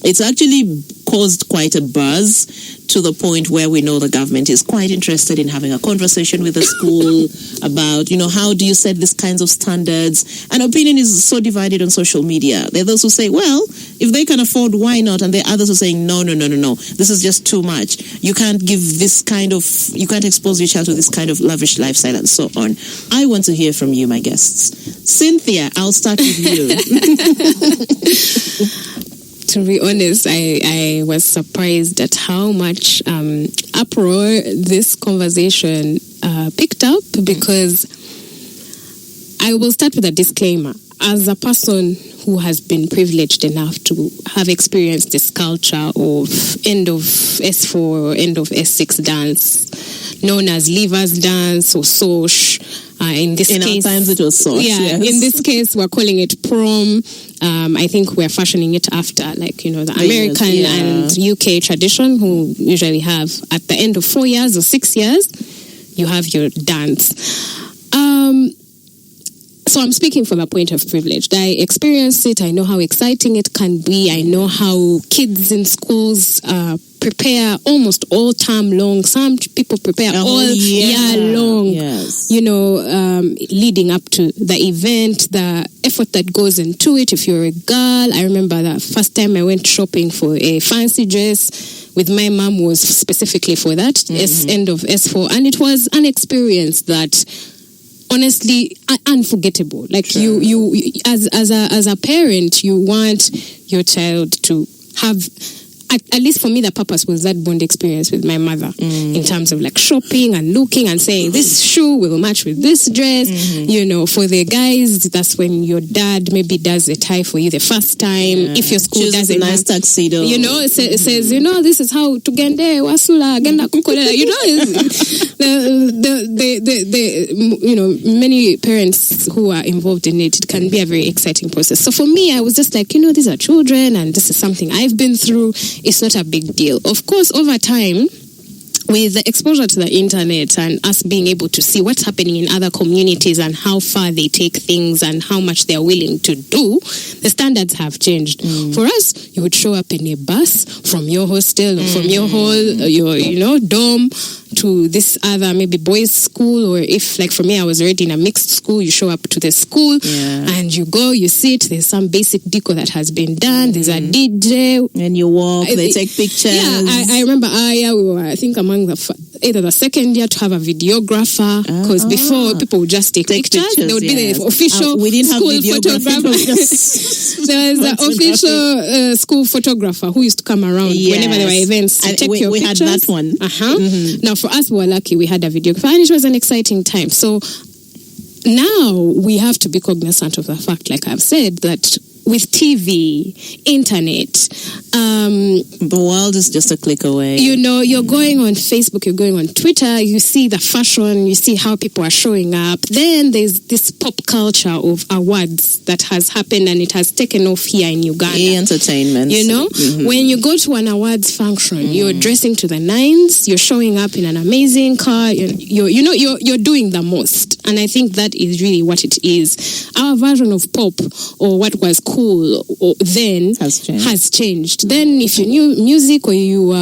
it's actually caused quite a buzz to the point where we know the government is quite interested in having a conversation with the school about, how do you set these kinds of standards? And opinion is so divided on social media. There are those who say, well, if they can afford, why not? And there are others who are saying, no. This is just too much. You can't you can't expose your child to this kind of lavish lifestyle and so on. I want to hear from you, my guests. Cynthia, I'll start with you. To be honest, I was surprised at how much uproar this conversation picked up, because I will start with a disclaimer. As a person who has been privileged enough to have experienced this culture of end of S4 or end of S6 dance, known as Leavers Dance or Sosh, in this case, our times it was Sosh. Yeah, yes. In this case, we're calling it prom. I think we're fashioning it after, the American and UK tradition, who usually have at the end of 4 years or 6 years, you have your dance. So I'm speaking from a point of privilege. I experienced it. I know how exciting it can be. I know how kids in schools prepare almost all term long. Some people prepare all year long. Yes. Leading up to the event, the effort that goes into it. If you're a girl, I remember the first time I went shopping for a fancy dress with my mom was specifically for that end of S4, and it was an experience that, honestly, unforgettable. You as a parent, you want your child to have, at least for me, the purpose was that bond experience with my mother in terms of shopping and looking and saying this shoe will match with this dress. For the guys, that's when your dad maybe does a tie for you the first time. If your school does a nice tuxedo, it says this is how to gende wasula genda kukolela. Many parents who are involved in it, it can be a very exciting process. So for me, I was just like, these are children and this is something I've been through. It's not a big deal. Of course, over time, with the exposure to the internet and us being able to see what's happening in other communities and how far they take things and how much they're willing to do, the standards have changed. For us, you would show up in a bus from your hostel or from your hall, your dorm, to this other maybe boys' school, or if for me I was already in a mixed school, you show up to the school and you go, you sit, there's some basic deco that has been done, there's a DJ and you walk, they take pictures. I remember we were, I think, among either the second year to have a videographer, because before people would just take pictures. There would be the official we didn't school have photographer. There was the official school photographer who used to come around whenever there were events to take your pictures. We had that one. Now for us, we were lucky we had a videographer, and it was an exciting time. So now we have to be cognizant of the fact, like I've said, that with TV, internet, the world is just a click away. You're going on Facebook, you're going on Twitter, you see the fashion, you see how people are showing up. Then there's this pop culture of awards that has happened, and it has taken off here in Uganda. Entertainment. When you go to an awards function, you're dressing to the nines, you're showing up in an amazing car, you're doing the most. And I think that is really what it is. Our version of pop, or what was cool then, has changed. Then if you knew music, or you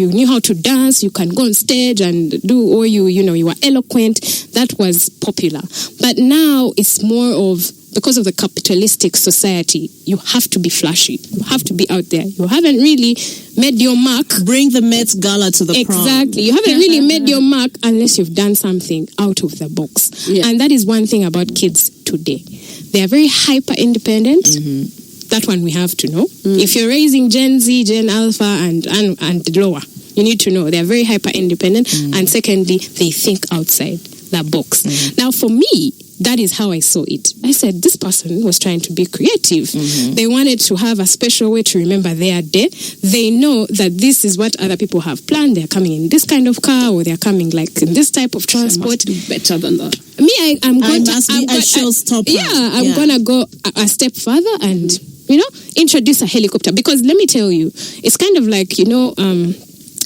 knew how to dance, you can go on stage and do, or you were eloquent, that was popular. But now it's more of, because of the capitalistic society, you have to be flashy. You have to be out there. You haven't really made your mark. Bring the Met Gala to the prom. Exactly. You haven't really made your mark unless you've done something out of the box. Yeah. And that is one thing about kids today. They are very hyper independent. That one we have to know. If you're raising Gen Z, Gen Alpha, and lower, you need to know they're very hyper independent. And secondly, they think outside the box. Now, for me, that is how I saw it. I said, this person was trying to be creative. They wanted to have a special way to remember their day. They know that this is what other people have planned. They're coming in this kind of car, or they're coming in this type of transport. Do better than that. Me, I'm going to be a showstopper. I'm going to go a step further and, introduce a helicopter. Because let me tell you, it's kind of like,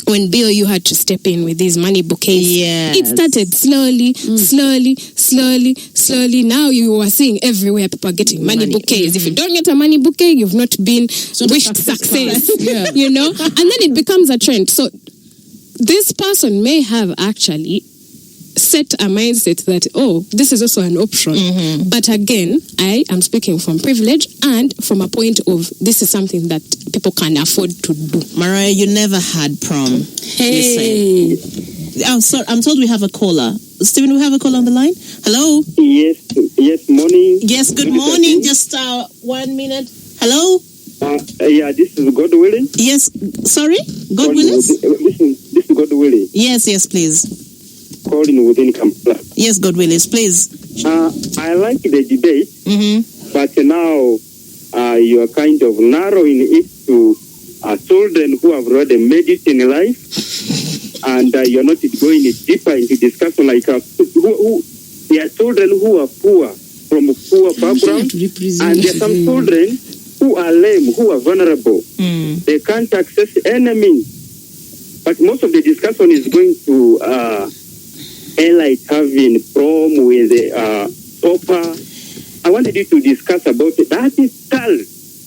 when BOU had to step in with these money bouquets. Yes. It started slowly. Now you are seeing everywhere people are getting money bouquets. If you don't get a money bouquet, you've not been wished success. You know? And then it becomes a trend. So this person may have actually set a mindset that, this is also an option. But again, I am speaking from privilege and from a point of this is something that people can afford to do. Mariah, you never had prom. Hey. I'm sorry, I'm told we have a caller. Stephen, we have a caller on the line? Hello? Yes, morning. Yes, good morning. Just 1 minute. Hello? This is God willing. Yes, sorry? God Willis? This is God willing. Yes, please. Calling within Kampala. Yes, God Willis, please. I like the debate, but now you are kind of narrowing it to children who have already made it in life, and you are not going deeper into discussion like who there are children who are poor from poor background, and there are some children who are lame, who are vulnerable. They can't access any means. But most of the discussion is going to like having prom with topper. I wanted you to discuss about it. That is child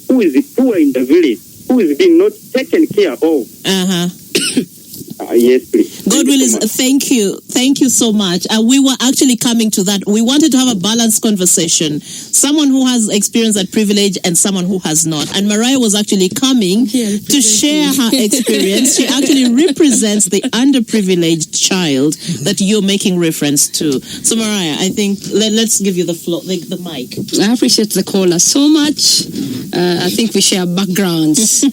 who is poor in the village, who is being not taken care of. Yes, please. God Willis, thank you. Thank you so much. We were actually coming to that. We wanted to have a balanced conversation. Someone who has experienced that privilege and someone who has not. And Mariah was actually coming to share her experience. She actually represents the underprivileged child that you're making reference to. So Mariah, I think let's give you the floor, the mic. I appreciate the caller so much. I think we share backgrounds.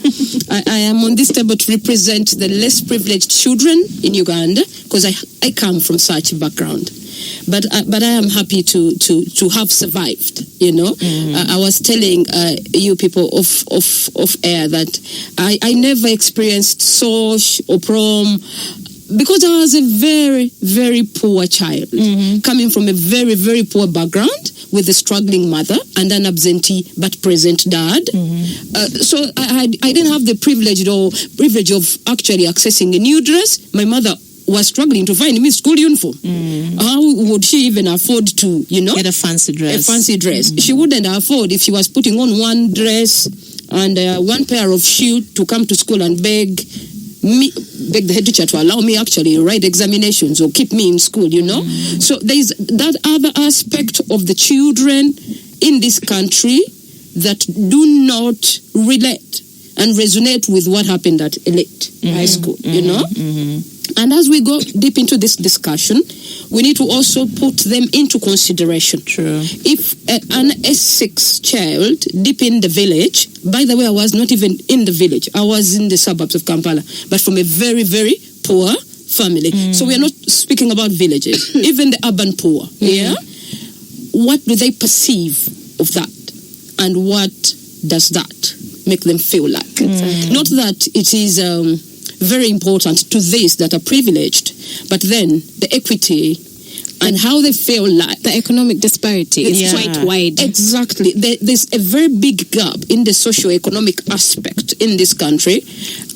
I am on this table to represent the less privileged children in Uganda because I come from such a background. But I am happy to have survived, you know. I was telling you people of air that I never experienced SOSH or prom because I was a very, very poor child, coming from a very, very poor background with a struggling mother and an absentee but present dad. So I didn't have the privilege of actually accessing a new dress. My mother was struggling to find me school uniform. How would she even afford to, get a fancy dress? She wouldn't afford if she was putting on one dress and one pair of shoes to come to school and beg the head teacher to allow me actually write examinations or keep me in school, So there's that other aspect of the children in this country that do not relate and resonate with what happened at elite high school, And as we go deep into this discussion, we need to also put them into consideration. True. If an S6 child deep in the village, by the way, I was not even in the village. I was in the suburbs of Kampala, but from a very, very poor family. So we are not speaking about villages, even the urban poor. Yeah. What do they perceive of that? And what does that make them feel like? Not that it is very important to these that are privileged, but then the equity and how they feel like. The economic disparity is quite wide. Exactly. There's a very big gap in the socio-economic aspect in this country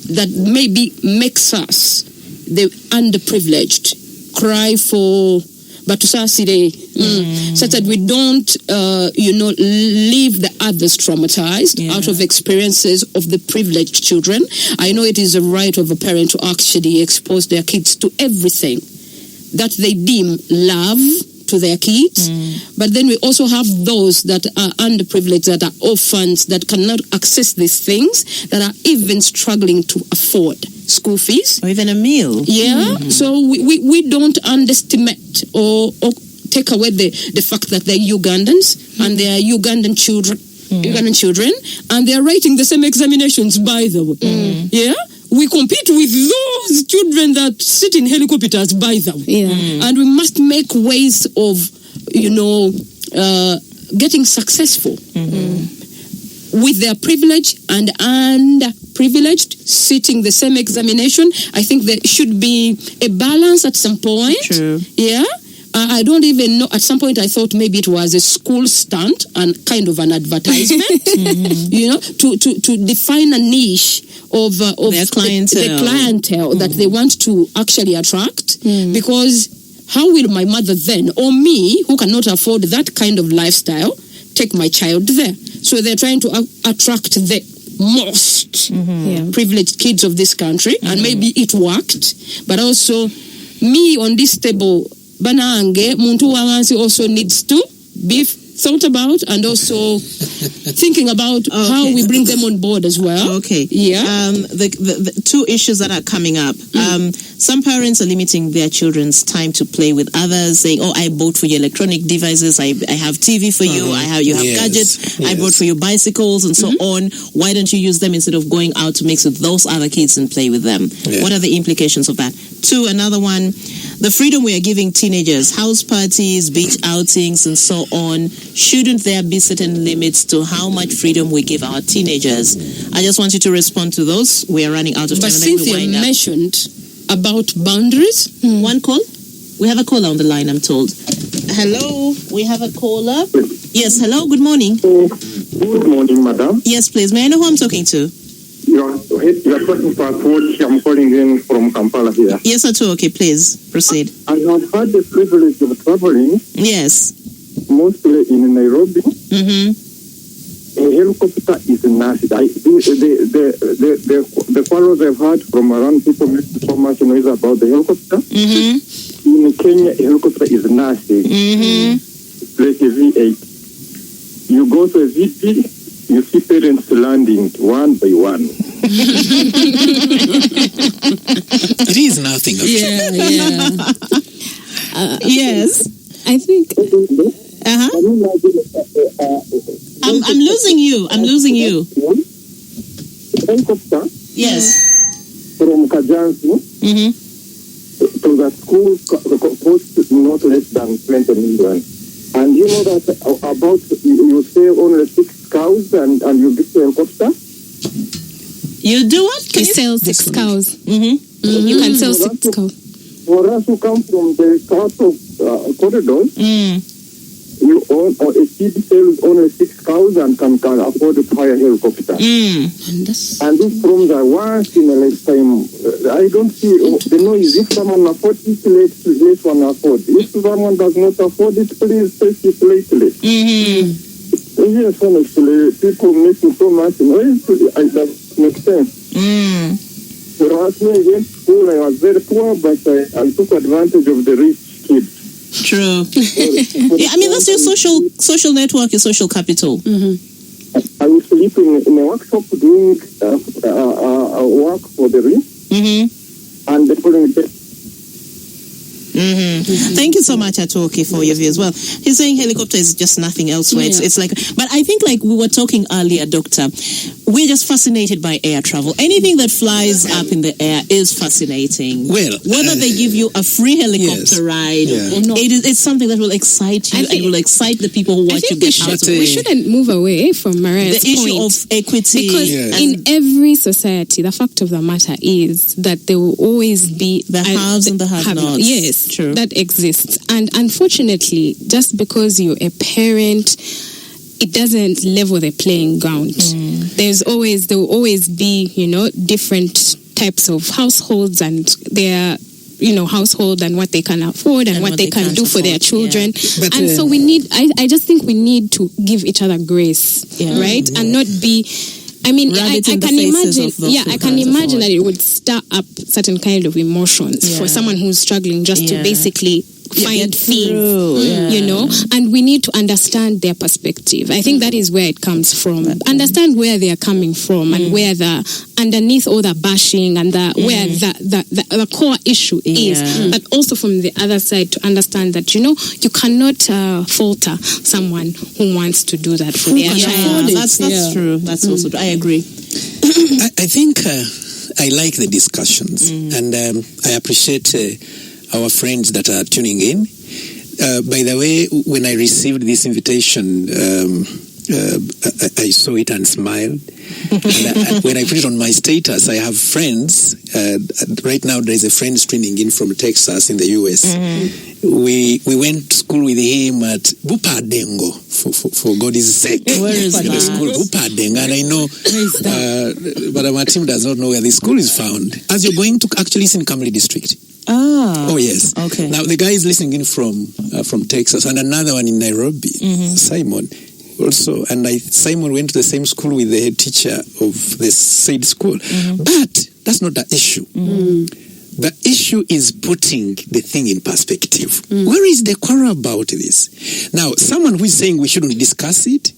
that maybe makes us, the underprivileged, cry for Batusasire, such that we don't, leave the others traumatized out of experiences of the privileged children. I know it is a right of a parent to actually expose their kids to everything that they deem love to their kids. But then we also have those that are underprivileged, that are orphans, that cannot access these things, that are even struggling to afford school fees. Or even a meal. Yeah. So we don't underestimate or take away the fact that they're Ugandans and they are Ugandan children, and they are writing the same examinations, by the way. Yeah. We compete with those children that sit in helicopters, by the way. And we must make ways of, getting successful with their privilege and underprivileged, sitting the same examination. I think there should be a balance at some point. True. Yeah. I don't even know. At some point, I thought maybe it was a school stunt and kind of an advertisement, to define a niche of their clientele, the clientele that they want to actually attract. Because how will my mother then, or me, who cannot afford that kind of lifestyle, take my child there? So they're trying to attract the most privileged kids of this country, and maybe it worked. But also, me on this table, banange muntu wawansi also needs to be thought about, and also thinking about how we bring them on board as well. Okay. Yeah. The two issues that are coming up. Some parents are limiting their children's time to play with others, saying, "Oh, I bought for you electronic devices. I have TV for you. You have gadgets. I bought for you bicycles and so on. Why don't you use them instead of going out to mix with those other kids and play with them?" What are the implications of that? Two, another one, the freedom we are giving teenagers, house parties, beach outings, and so on. Shouldn't there be certain limits to how much freedom we give our teenagers? I just want you to respond to those. We are running out of time. But Cynthia mentioned about boundaries. One call? We have a caller on the line, I'm told. Hello, we have a caller. Yes, hello, good morning. Good morning, madam. Yes, please. May I know who I'm talking to? You are talking to Atuoki. I'm calling in from Kampala here. Yes, Atuoki, please proceed. I have had the privilege of traveling, Yes. mostly in Nairobi. A helicopter is nasty. The quarrels I've had from around people making so much noise about the helicopter. In Kenya, a helicopter is nasty. It's like a V8. You go to a VP, you see parents landing one by one. It is nothing. Yes. I think. I'm losing you. I'm losing you. Helicopter. Yes. From Kajansi to the school cost not less than 20 million. And you know that about you save only 6 cows and you get the helicopter. You do what? You sell 6 cows. You can sell 6 cows. For us who come from the top of corridors, you own or a kid sells only 6 cows and can afford to hire a helicopter. And these problems are once in a lifetime. I don't see the noise. If someone affords it, let one afford. If someone does not afford it, please take it lately. Yes, honestly, people making so much noise, it doesn't make sense. For us, when I went to school, I was very poor, but I took advantage of the rich kids. True. Yeah, I mean, that's your social network, your social capital. I was sleeping in a workshop doing work for the rich, and the following day. Thank you so much, Atuoki, for your view as well. He's saying helicopter is just nothing elsewhere. It's like, but I think like we were talking earlier, Doctor, we're just fascinated by air travel. Anything that flies up in the air is fascinating. Well, whether they give you a free helicopter ride or not, it's something that will excite you and will excite the people who want to get out of it. We shouldn't move away from Maria's the issue point. of equity. Because in every society, the fact of the matter is that there will always be the haves and the have-nots. Yes, true. That exists. And unfortunately, just because you're a parent, it doesn't level the playing ground. There will always be, different types of households and their household and what they can afford and what they can do for their children. But, and so we need, I just think we need to give each other grace, right? And not be, I mean, I can imagine, I can imagine that it would stir up certain kind of emotions for someone who's struggling just to basically find things, and we need to understand their perspective. I think that is where it comes from. Understand where they are coming from and where the underneath all the bashing and where the core issue is, but also from the other side to understand that you cannot falter someone who wants to do that for their child. That's true. That's also true. I agree. I think I like the discussions and I appreciate our friends that are tuning in. By the way, when I received this invitation, I saw it and smiled. And when I put it on my status, I have friends. Right now, there is a friend streaming in from Texas in the US. We went to school with him at Bupadengo, for God's sake. Where is the that? school? Bupadengo. And I know, but our team does not know where the school is found. As you're going to, actually, it's in Kamli district. Ah. Oh, yes. Okay. Now, the guy is listening in from Texas, and another one in Nairobi, Simon. Also, and Simon went to the same school with the head teacher of the said school. But that's not the issue. The issue is putting the thing in perspective. Where is the quarrel about this? Now, someone who is saying we shouldn't discuss it,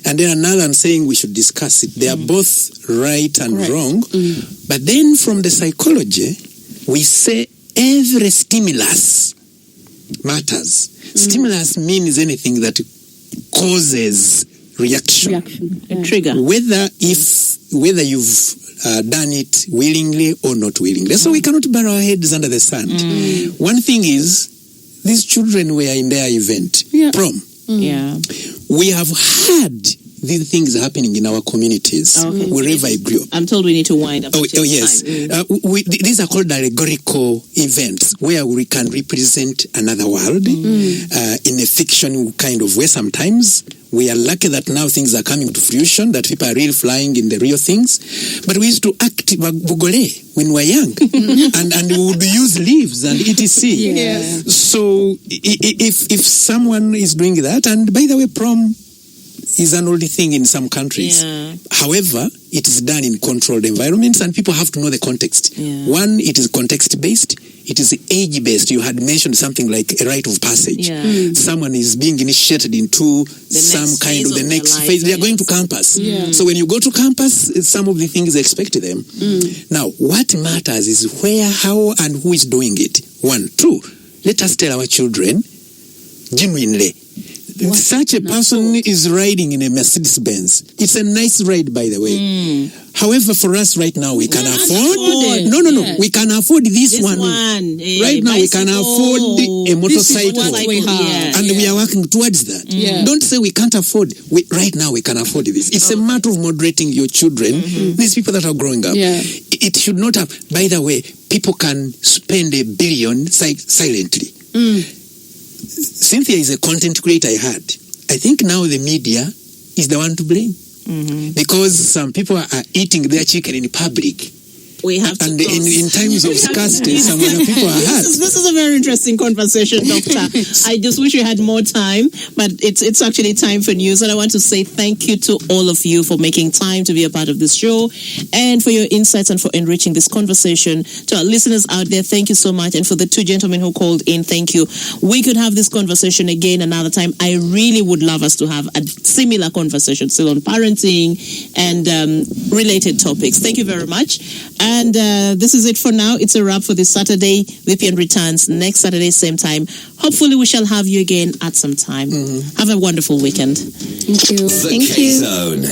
and then another one saying we should discuss it. They are both right and wrong. But then from the psychology, we say every stimulus matters. Stimulus means anything that causes reaction. A trigger. Whether you've done it willingly or not willingly. So we cannot bury our heads under the sand. One thing is, these children were in their event, prom. Yeah. We have had these things happening in our communities, wherever I grew up. I'm told we need to wind up. Oh yes. These are called allegorical events where we can represent another world in a fiction kind of way. Sometimes we are lucky that now things are coming to fruition, that people are really flying in the real things. But we used to act bugole when we were young, and we would use leaves and etc. So if someone is doing that, and by the way, prom is an old thing in some countries. However, it is done in controlled environments, and people have to know the context. One, it is context-based. It is age-based. You had mentioned something like a rite of passage. Someone is being initiated into the next phase. They are going to campus. So when you go to campus, some of the things expect them. Now, what matters is where, how, and who is doing it. One. Two, let us tell our children, genuinely, such a person is riding in a Mercedes-Benz. It's a nice ride, by the way. However, for us right now, we can afford... No. We can afford this one. Right now, we can afford a motorcycle. And we are working towards that. Don't say we can't afford. Right now, we can afford this. It's a matter of moderating your children. These people that are growing up. It should not have... By the way, people can spend $1 billion silently. Cynthia is a content creator I had. I think now the media is the one to blame. Because some people are eating their chicken in public. We have to in times of scarcity, some other people are hurt. This is a very interesting conversation, Doctor. I just wish we had more time, but it's actually time for news. And I want to say thank you to all of you for making time to be a part of this show and for your insights and for enriching this conversation. To our listeners out there, thank you so much. And for the two gentlemen who called in, thank you. We could have this conversation again another time. I really would love us to have a similar conversation still on parenting and related topics. Thank you very much. And this is it for now. It's a wrap for this Saturday. VPN returns next Saturday, same time. Hopefully, we shall have you again at some time. Have a wonderful weekend. Thank you. The K-Zone.